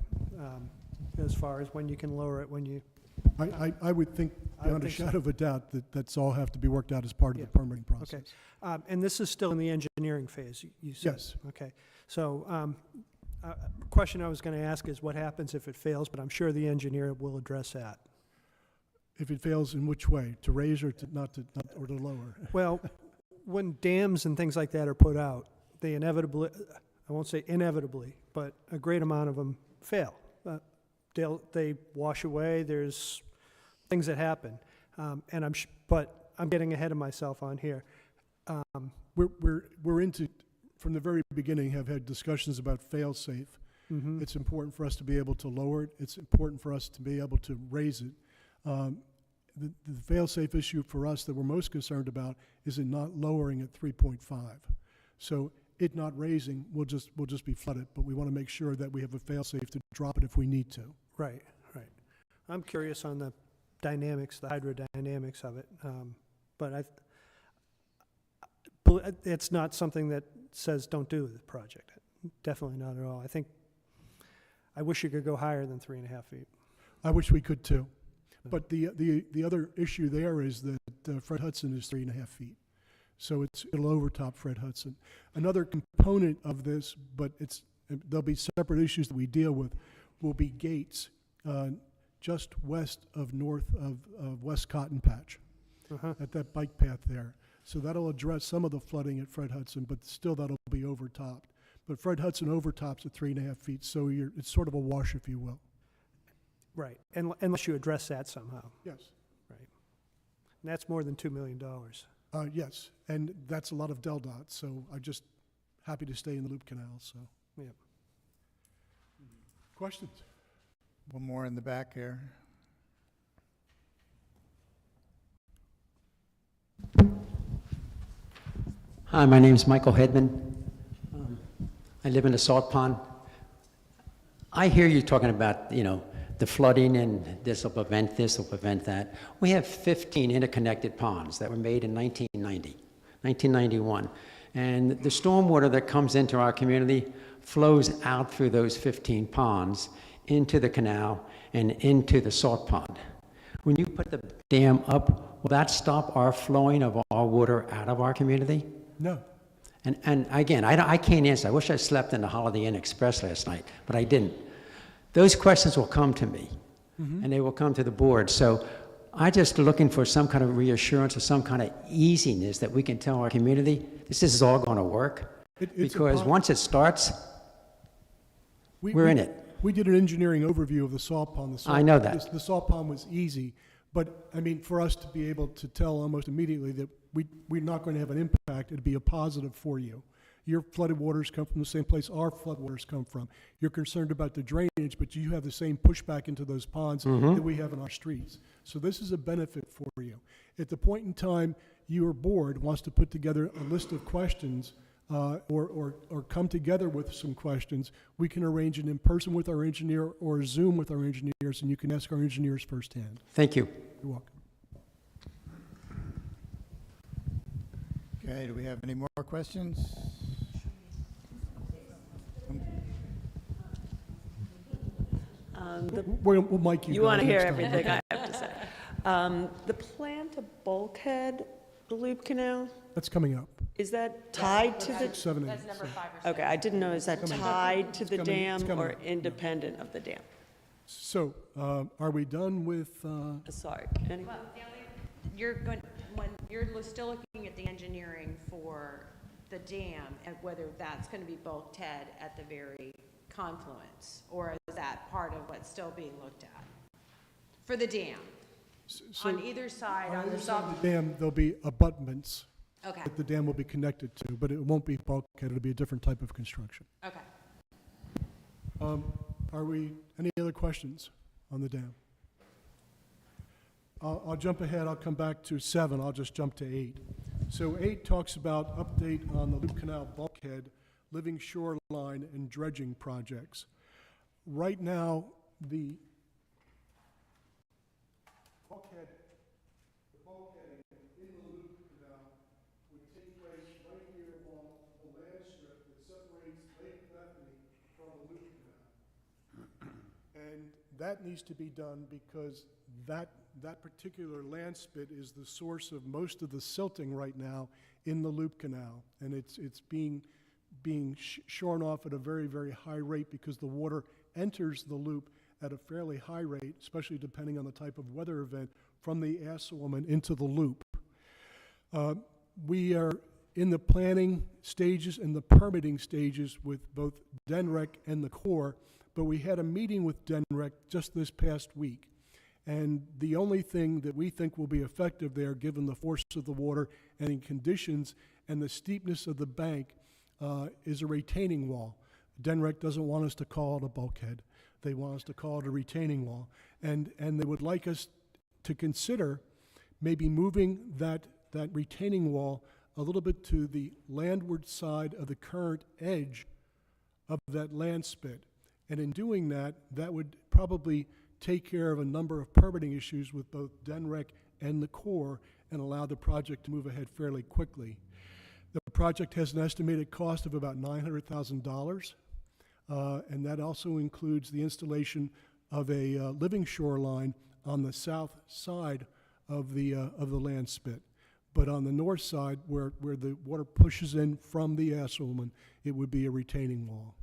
as far as when you can lower it, when you, I would think, I would beyond a think so. shadow of a doubt, that that's all have to be worked out as part of the Yeah. permitting process. okay. And this is still in the engineering phase, you said? Yes. Okay. So, question I was going to ask is what happens if it fails, but I'm sure the engineer will address that. If it fails, in which way? To raise or or to lower? Well, when dams and things like that are put out, they inevitably, I won't say inevitably, but a great amount of them fail. They wash away, there's things that happen. But I'm getting ahead of myself on here. We're into, from the very beginning, have had discussions about fail-safe. Mhm. It's important for us to be able to lower it. It's important for us to be able to raise it. The fail-safe issue for us that we're most concerned about is it not lowering at 3.5. So it not raising will just be flooded, but we want to make sure that we have a fail-safe to drop it if we need to. Right, right. I'm curious on the dynamics, the hydrodynamics of it. But it's not something that says don't do the project. Definitely not at all. I wish you could go higher than 3.5 feet. I wish we could too. But the other issue there is that Fred Hudson is 3.5 feet. So it'll overtop Fred Hudson. Another component of this, but there'll be separate issues that we deal with, will be gates just west of West Cotton Patch, at that bike path there. So that'll address some of the flooding at Fred Hudson, but still that'll be overtopped. But Fred Hudson overtops at 3.5 feet, so it's sort of a wash, if you will. Right, unless you address that somehow. Yes. Right. And that's more than $2 million. Yes, and that's a lot of DelDOT, so I'm just happy to stay in the Loop Canal, so. Yeah. Questions? One more in the back here. Hi, my name is Michael Hedman. I live in a salt pond. I hear you talking about, the flooding and this will prevent this, will prevent that. We have 15 interconnected ponds that were made in 1991. And the stormwater that comes into our community flows out through those 15 ponds into the canal and into the salt pond. When you put the dam up, will that stop our flowing of our water out of our community? No. And again, I can't answer. I wish I slept in the Holiday Inn Express last night, but I didn't. Those questions will come to me, and they will come to the board. So I'm just looking for some kind of reassurance or some kind of easiness that we can tell our community, this is all going to work. Because once it starts, we're in it. We did an engineering overview of the salt pond. I know that. The salt pond was easy, but, for us to be able to tell almost immediately that we're not going to have an impact, it'd be a positive for you. Your flooded waters come from the same place our flood waters come from. You're concerned about the drainage, but you have the same pushback into those ponds that we have in our streets. So this is a benefit for you. At the point in time your board wants to put together a list of questions or come together with some questions, we can arrange it in person with our engineer or Zoom with our engineers, and you can ask our engineers firsthand. Thank you. You're welcome. Okay, do we have any more questions? We'll mic you. You want to guys hear next time. everything I have to say. The plan to bulkhead the Loop Canal, That's coming up. is that tied to the, 7, 8. okay, I didn't know, is that tied to the It's coming dam or up. independent of the dam? So, are we done with, Sorry, anyone? Well, you're still looking at the engineering for the dam and whether that's going to be bulkhead at the very confluence, or is that part of what's still being looked at? For the dam, so on either side, on the either side sub, of the dam, there'll be abutments Okay, that the dam will be connected to, but it won't be bulkhead, it'll be a different type of construction. okay. Any other questions on the dam? I'll jump ahead, I'll come back to 7, I'll just jump to 8. So 8 talks about update on the Loop Canal bulkhead, living shoreline, and dredging projects. Right now, the bulkheading in the Loop Canal would take place right here along the land strip that separates Lake Bethany from the Loop Canal. And that needs to be done because that particular land spit is the source of most of the silting right now in the Loop Canal. And it's being shorn off at a very, very high rate because the water enters the loop at a fairly high rate, especially depending on the type of weather event, from the Assawoman into the loop. We are in the planning stages and the permitting stages with both DENREC and the Corps, but we had a meeting with DENREC just this past week. And the only thing that we think will be effective there, given the force of the water and the conditions and the steepness of the bank, is a retaining wall. DENREC doesn't want us to call it a bulkhead. They want us to call it a retaining wall. And they would like us to consider maybe moving that retaining wall a little bit to the landward side of the current edge of that land spit. And in doing that, that would probably take care of a number of permitting issues with both DENREC and the Corps and allow the project to move ahead fairly quickly. The project has an estimated cost of about $900,000, and that also includes the installation of a living shoreline on the south side of the land spit. But on the north side, where the water pushes in from the Assawoman, it would be a retaining wall.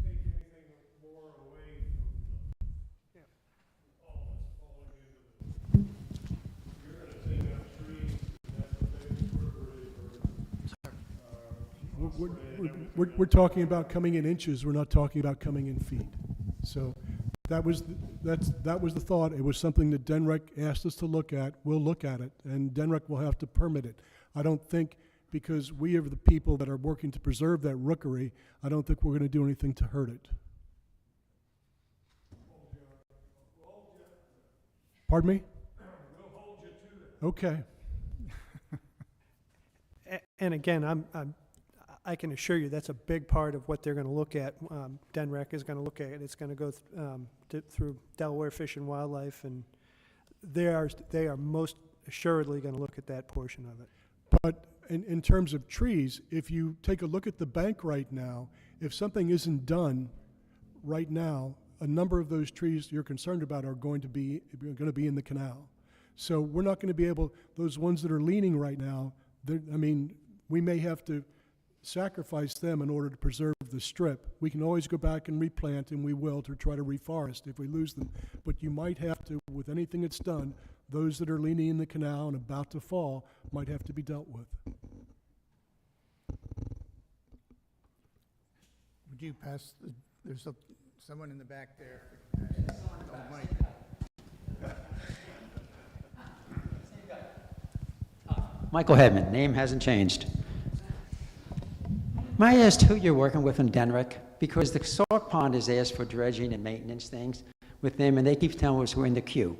Take anything more away from all that's falling into you're gonna take out trees, that's what they incorporate We're talking about coming in inches, we're not talking about coming in feet. So that was the thought. It was something that DENREC asked us to look at. We'll look at it, and DENREC will have to permit it. I don't think, because we are the people that are working to preserve that rookery, I don't think we're going to do anything to hurt it. Pardon me? We'll hold you to that. Okay. And again, I can assure you that's a big part of what they're going to look at. DENREC is going to look at it. It's going to go through Delaware Fish and Wildlife, and they are most assuredly going to look at that portion of it. But in terms of trees, if you take a look at the bank right now, if something isn't done right now, a number of those trees you're concerned about are going to be in the canal. So we're not going to be able, those ones that are leaning right now, we may have to sacrifice them in order to preserve the strip. We can always go back and replant, and we will, to try to reforest if we lose them. But you might have to, with anything that's done, those that are leaning in the canal and about to fall might have to be dealt with. Would you pass, there's someone in the back there. Oh, Mike. Michael Hedman, name hasn't changed. May I ask who you're working with in DENREC? Because the Salt Pond has asked for dredging and maintenance things with them, and they keep telling us we're in the queue.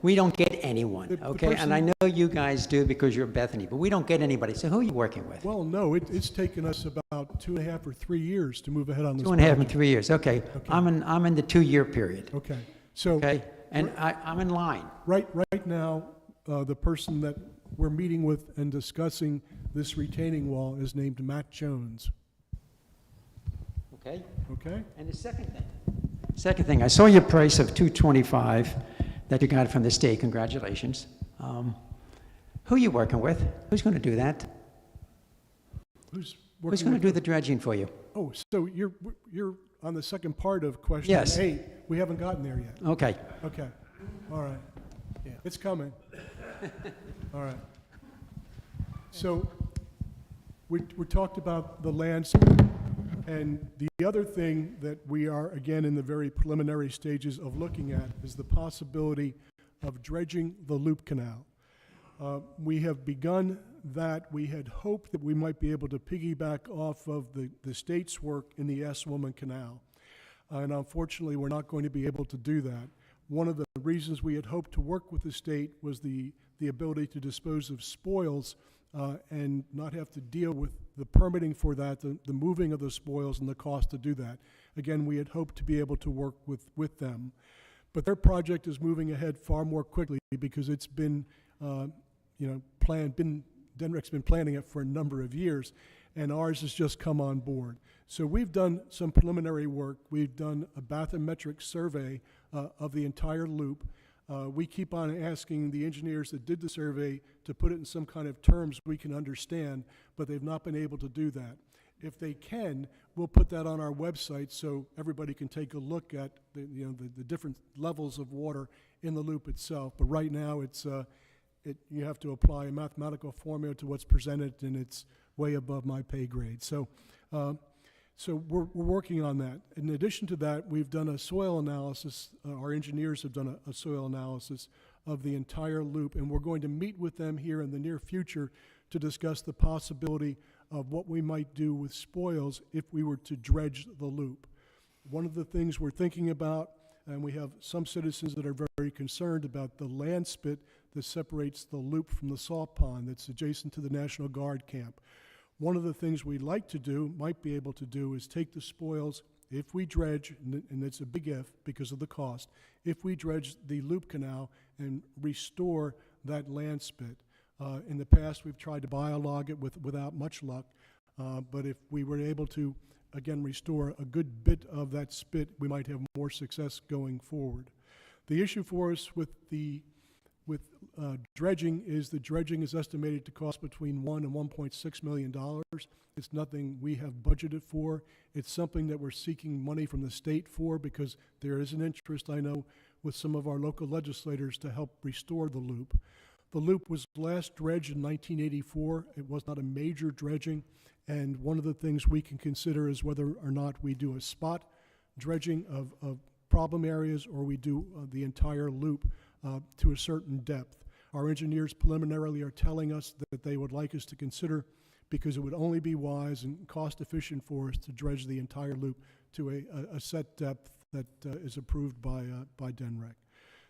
We don't get anyone, okay? And I know you guys do because you're Bethany, but we don't get anybody. So who are you working with? Well, no, it's taken us about 2.5 or 3 years to move ahead on this 2.5 and 3 years, okay. I'm in the 2-year period, Okay, so okay? And I'm in line. right now, the person that we're meeting with and discussing this retaining wall is named Matt Jones, Okay? okay? And the second thing, I saw your price of $225 that you got from the state. Congratulations. Who are you working with? Who's going to do that? Who's Who's going to do the dredging for you? Oh, so you're on the second part of question Yes. 8. We haven't gotten there yet. Okay. Okay, all right. Yeah, it's coming. All right. So we talked about the landscape, and the other thing that we are, again, in the very preliminary stages of looking at is the possibility of dredging the Loop Canal. We have begun that. We had hoped that we might be able to piggyback off of the state's work in the Assawoman Canal. And unfortunately, we're not going to be able to do that. One of the reasons we had hoped to work with the state was the ability to dispose of spoils and not have to deal with the permitting for that, the moving of the spoils and the cost to do that. Again, we had hoped to be able to work with them. But their project is moving ahead far more quickly because it's been, Denrick's been planning it for a number of years, and ours has just come on board. So we've done some preliminary work. We've done a bathymetric survey of the entire loop. We keep on asking the engineers that did the survey to put it in some kind of terms we can understand, but they've not been able to do that. If they can, we'll put that on our website so everybody can take a look at the different levels of water in the loop itself. But right now, you have to apply a mathematical formula to what's presented, and it's way above my pay grade. So we're working on that. In addition to that, we've done a soil analysis. Our engineers have done a soil analysis of the entire loop, and we're going to meet with them here in the near future to discuss the possibility of what we might do with spoils if we were to dredge the loop. One of the things we're thinking about, and we have some citizens that are very concerned about the land spit that separates the loop from the salt pond that's adjacent to the National Guard camp. One of the things we'd like to do, might be able to do, is take the spoils, if we dredge, and it's a big if because of the cost, if we dredge the loop canal and restore that land spit. In the past, we've tried to biolog it without much luck, but if we were able to, again, restore a good bit of that spit, we might have more success going forward. The issue for us with dredging is the dredging is estimated to cost between $1 and $1.6 million. It's nothing we have budgeted for. It's something that we're seeking money from the state for because there is an interest, I know, with some of our local legislators to help restore the loop. The loop was last dredged in 1984. It was not a major dredging, and one of the things we can consider is whether or not we do a spot dredging of problem areas or we do the entire loop to a certain depth. Our engineers preliminarily are telling us that they would like us to consider, because it would only be wise and cost efficient for us to dredge the entire loop to a set depth that is approved by DENREC.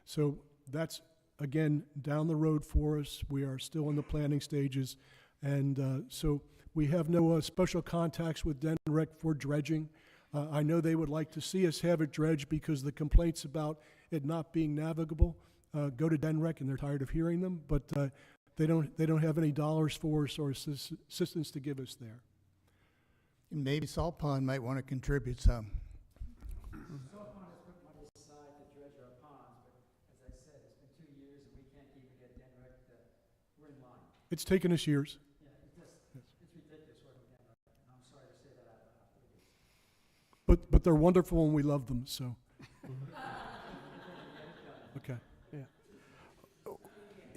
So that's, again, down the road for us. We are still in the planning stages, and so we have no special contacts with DENREC for dredging. I know they would like to see us have it dredged because the complaints about it not being navigable go to DENREC, and they're tired of hearing them, but they don't have any dollars for us or assistance to give us there. And maybe Salt Pond might want to contribute some. Salt Pond has put money aside to dredge our ponds, but as I said, it's been 2 years and we can't even get DENREC we're in line. It's taken us years. Yeah, it's ridiculous working with DENREC, and I'm sorry to say that out loud. But they're wonderful and we love them, so. Okay.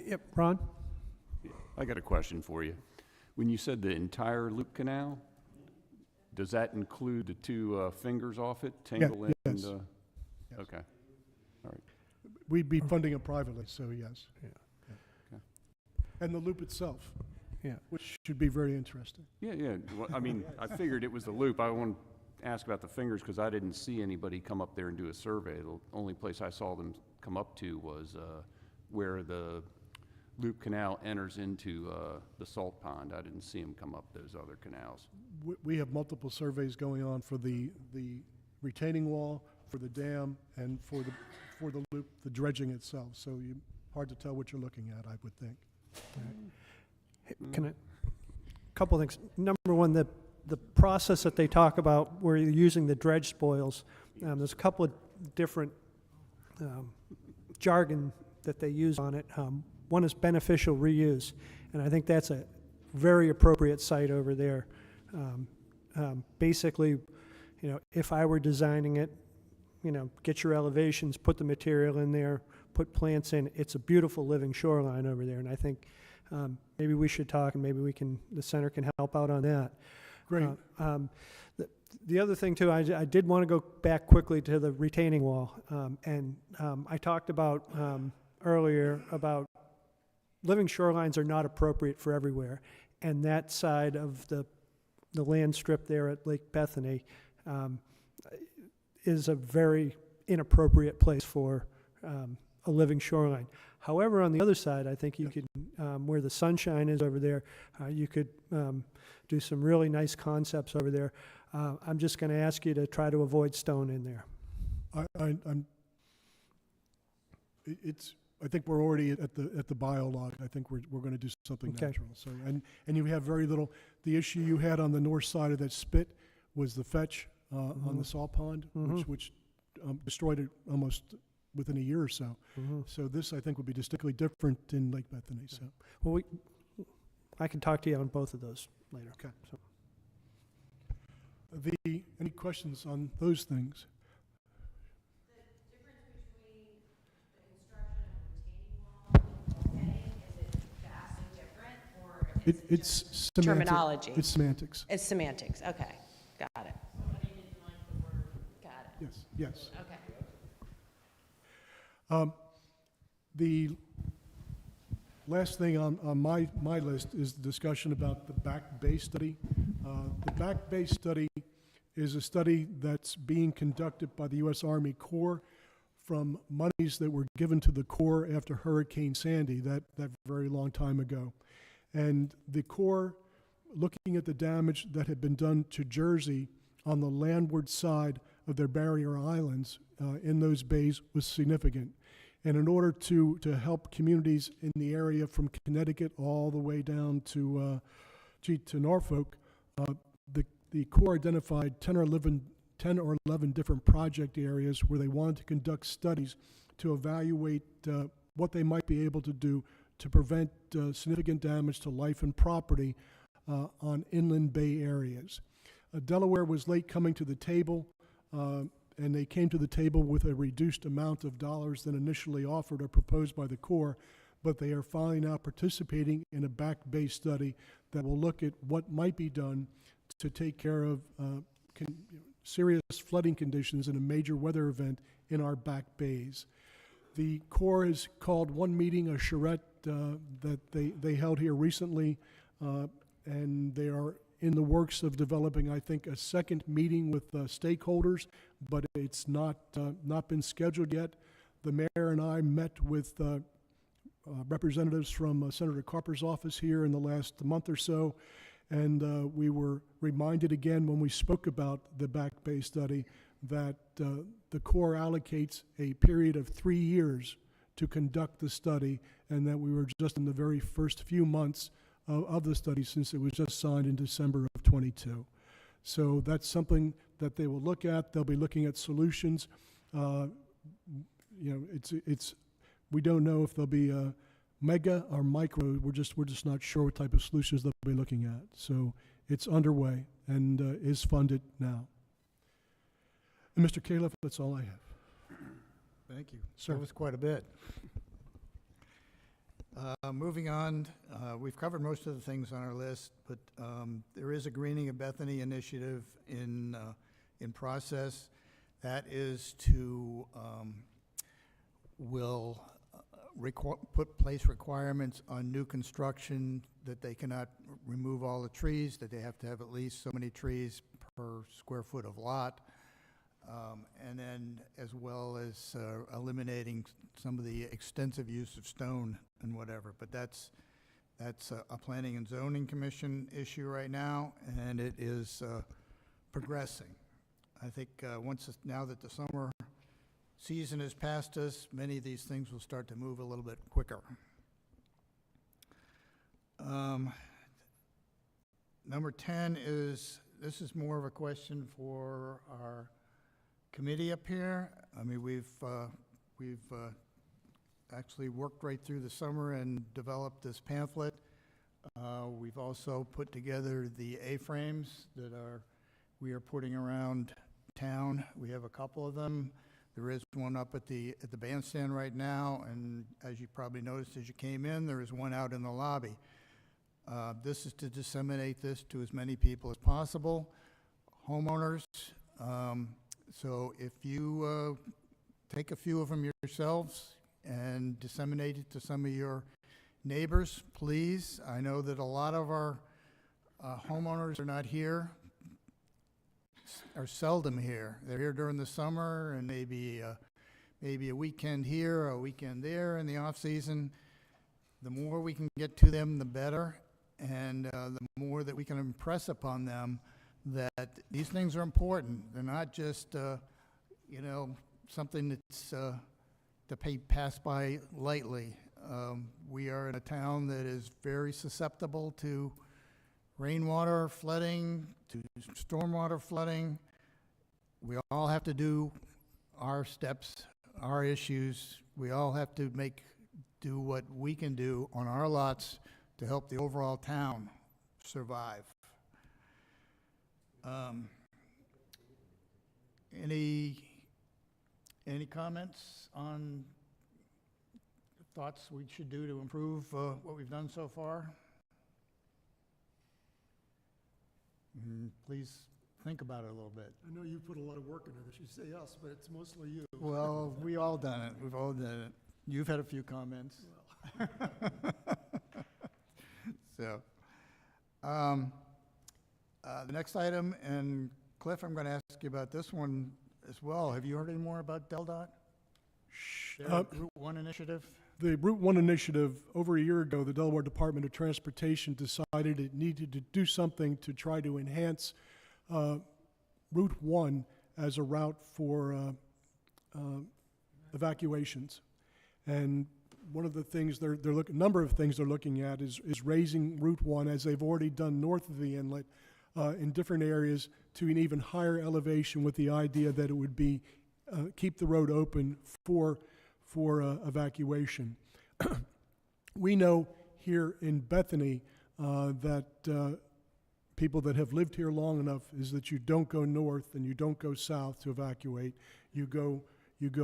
Yep, Ron? I got a question for you. When you said the entire loop canal, does that include the two fingers off it, Tangle yes. and? Yes. Okay, all right. We'd be funding it privately, so yes. Yeah. Okay. And the loop itself. Yeah. Which should be very interesting. Yeah. Well, I mean, I figured it was the loop. I want to ask about the fingers because I didn't see anybody come up there and do a survey. The only place I saw them come up to was where the loop canal enters into the salt pond. I didn't see them come up those other canals. We have multiple surveys going on for the retaining wall, for the dam, and for the loop, the dredging itself. So hard to tell what you're looking at, I would think. Can I, couple things. Number one, the process that they talk about where you're using the dredge spoils, there's a couple of different jargon that they use on it. One is beneficial reuse, and I think that's a very appropriate site over there. Basically, if I were designing it, get your elevations, put the material in there, put plants in. It's a beautiful living shoreline over there, and I think maybe we should talk, and maybe the center can help out on that. Great. The other thing too, I did want to go back quickly to the retaining wall, and I talked about earlier about living shorelines are not appropriate for everywhere, and that side of the land strip there at Lake Bethany is a very inappropriate place for a living shoreline. However, on the other side, I think you could, where the sunshine is over there, you could do some really nice concepts over there. I'm just going to ask you to try to avoid stone in there. I think we're already at the biolog. I think we're going to do something Okay. natural. So, and you have very little, the issue you had on the north side of that spit was the fetch on the salt pond, which destroyed it almost within a year or so. So this, I think, would be distinctly different in Lake Bethany, so. Well, I can talk to you on both of those later. Okay. So, Any questions on those things? It's semantic. Terminology. It's semantics. It's semantics, okay, got it. Got it, Yes. okay. The last thing on my list is the discussion about the Back Bay study. The Back Bay study is a study that's being conducted by the U.S. Army Corps from monies that were given to the Corps after Hurricane Sandy, that very long time ago. And the Corps, looking at the damage that had been done to Jersey on the landward side of their barrier islands in those bays, was significant. And in order to help communities in the area from Connecticut all the way down to Norfolk, the Corps identified 10 or 11 different project areas where they wanted to conduct studies to evaluate what they might be able to do to prevent significant damage to life and property on inland bay areas. Delaware was late coming to the table, and they came to the table with a reduced amount of dollars than initially offered or proposed by the Corps, but they are finally now participating in a Back Bay study that will look at what might be done to take care of serious flooding conditions in a major weather event in our back bays. The Corps has called one meeting, a charrette, that they held here recently, and they are in the works of developing, I think, a second meeting with stakeholders, but it's not been scheduled yet. The mayor and I met with representatives from Senator Carper's office here in the last month or so, and we were reminded again when we spoke about the Back Bay study that the Corps allocates a period of 3 years to conduct the study, and that we were just in the very first few months of the study since it was just signed in December of '22. So that's something that they will look at. They'll be looking at solutions. We don't know if they'll be mega or micro. We're just not sure what type of solutions they'll be looking at. So it's underway and is funded now. And Mr. Califf, that's all I have. Thank you. Sir. That was quite a bit. Moving on, we've covered most of the things on our list, but there is a Greening of Bethany initiative in process. That is to place requirements on new construction that they cannot remove all the trees, that they have to have at least so many trees per square foot of lot. And then as well as eliminating some of the extensive use of stone and whatever. But that's a Planning and Zoning Commission issue right now, and it is progressing. I think now that the summer season has passed us, many of these things will start to move a little bit quicker. Number 10 is, this is more of a question for our committee up here. I mean, we've actually worked right through the summer and developed this pamphlet. We've also put together the A-frames that we are putting around town. We have a couple of them. There is one up at the bandstand right now, and as you probably noticed as you came in, there is one out in the lobby. This is to disseminate this to as many people as possible. Homeowners, so if you take a few of them yourselves, and disseminate it to some of your neighbors, please. I know that a lot of our homeowners are not here, are seldom here. They're here during the summer and maybe a weekend here, a weekend there in the off-season. The more we can get to them, the better, and the more that we can impress upon them that these things are important. They're not just, something that's to pass by lightly. We are in a town that is very susceptible to rainwater flooding, to stormwater flooding. We all have to do our steps, our issues. We all have to do what we can do on our lots to help the overall town survive. Any comments on thoughts we should do to improve what we've done so far? Please think about it a little bit. I know you put a lot of work into this. You say us, but it's mostly you. Well, we all done it. We've all done it. You've had a few comments. So, the next item, and Cliff, I'm going to ask you about this one as well. Have you heard any more about DelDOT? Their Route 1 initiative? The Route 1 initiative, over a year ago, the Delaware Department of Transportation decided it needed to do something to try to enhance Route 1 as a route for evacuations. And one of the things number of things they're looking at is raising Route 1, as they've already done north of the inlet, in different areas to an even higher elevation, with the idea that it would be keep the road open for evacuation. We know here in Bethany that people that have lived here long enough is that you don't go north and you don't go south to evacuate. You go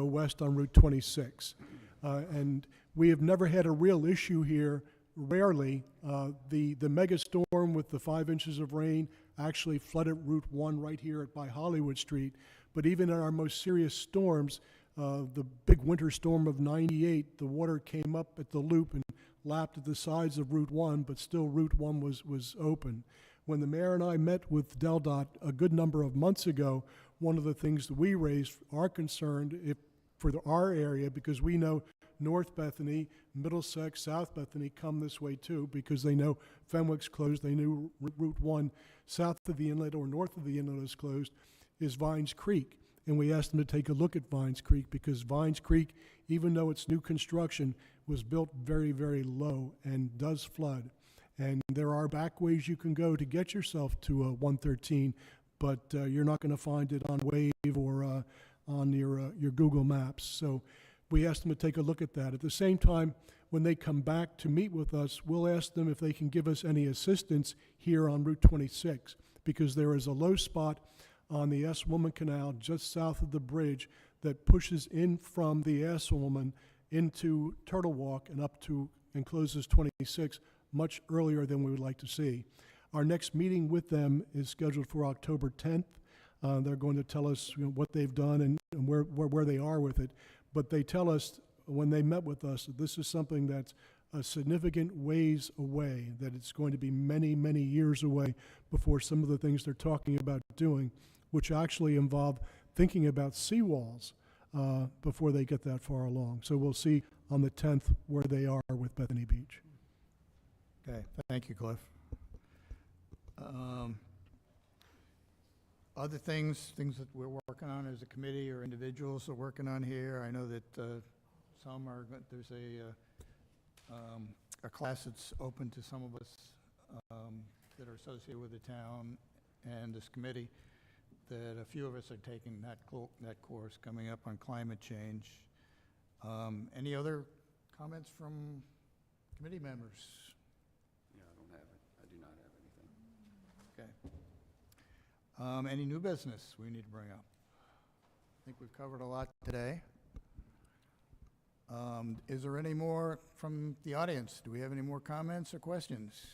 west on Route 26. And we have never had a real issue here. Rarely, the mega storm with the 5 inches of rain actually flooded Route 1 right here by Hollywood Street. But even in our most serious storms, the big winter storm of '98, the water came up at the loop and lapped at the sides of Route 1, but still Route 1 was open. When the mayor and I met with DelDOT a good number of months ago, one of the things that we raised our concern for our area, because we know North Bethany, Middlesex, South Bethany come this way too, because they know Fenwick's closed, they knew Route 1 south of the inlet or north of the inlet is closed, is Vines Creek. And we asked them to take a look at Vines Creek, because Vines Creek, even though it's new construction, was built very, very low and does flood. And there are back ways you can go to get yourself to 113, but you're not going to find it on Wave or on your Google Maps. So we asked them to take a look at that. At the same time, when they come back to meet with us, we'll ask them if they can give us any assistance here on Route 26, because there is a low spot on the Assawoman Canal just south of the bridge that pushes in from the Assawoman into Turtle Walk and closes 26 much earlier than we would like to see. Our next meeting with them is scheduled for October 10th. They're going to tell us what they've done and where they are with it. But they tell us when they met with us that this is something that's a significant ways away, that it's going to be many, many years away before some of the things they're talking about doing, which actually involve thinking about seawalls before they get that far along. So we'll see on the 10th where they are with Bethany Beach. Okay, thank you, Cliff. Other things that we're working on as a committee or individuals are working on here. I know that there's a class that's open to some of us that are associated with the town and this committee, that a few of us are taking that course coming up on climate change. Any other comments from committee members? Yeah, I do not have anything. Okay. Any new business we need to bring up? I think we've covered a lot today. Is there any more from the audience? Do we have any more comments or questions?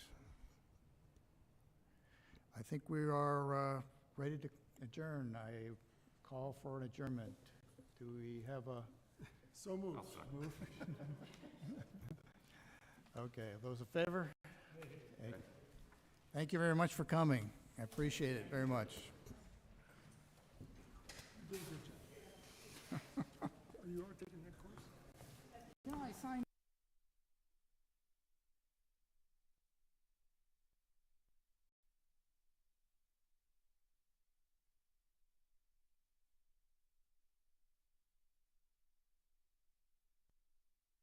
I think we are ready to adjourn. I call for an adjournment. Do we have a So moved. I'll second. Okay, those in favor? Hey. Thank you very much for coming. I appreciate it very much. Are you taking that course? No, I signed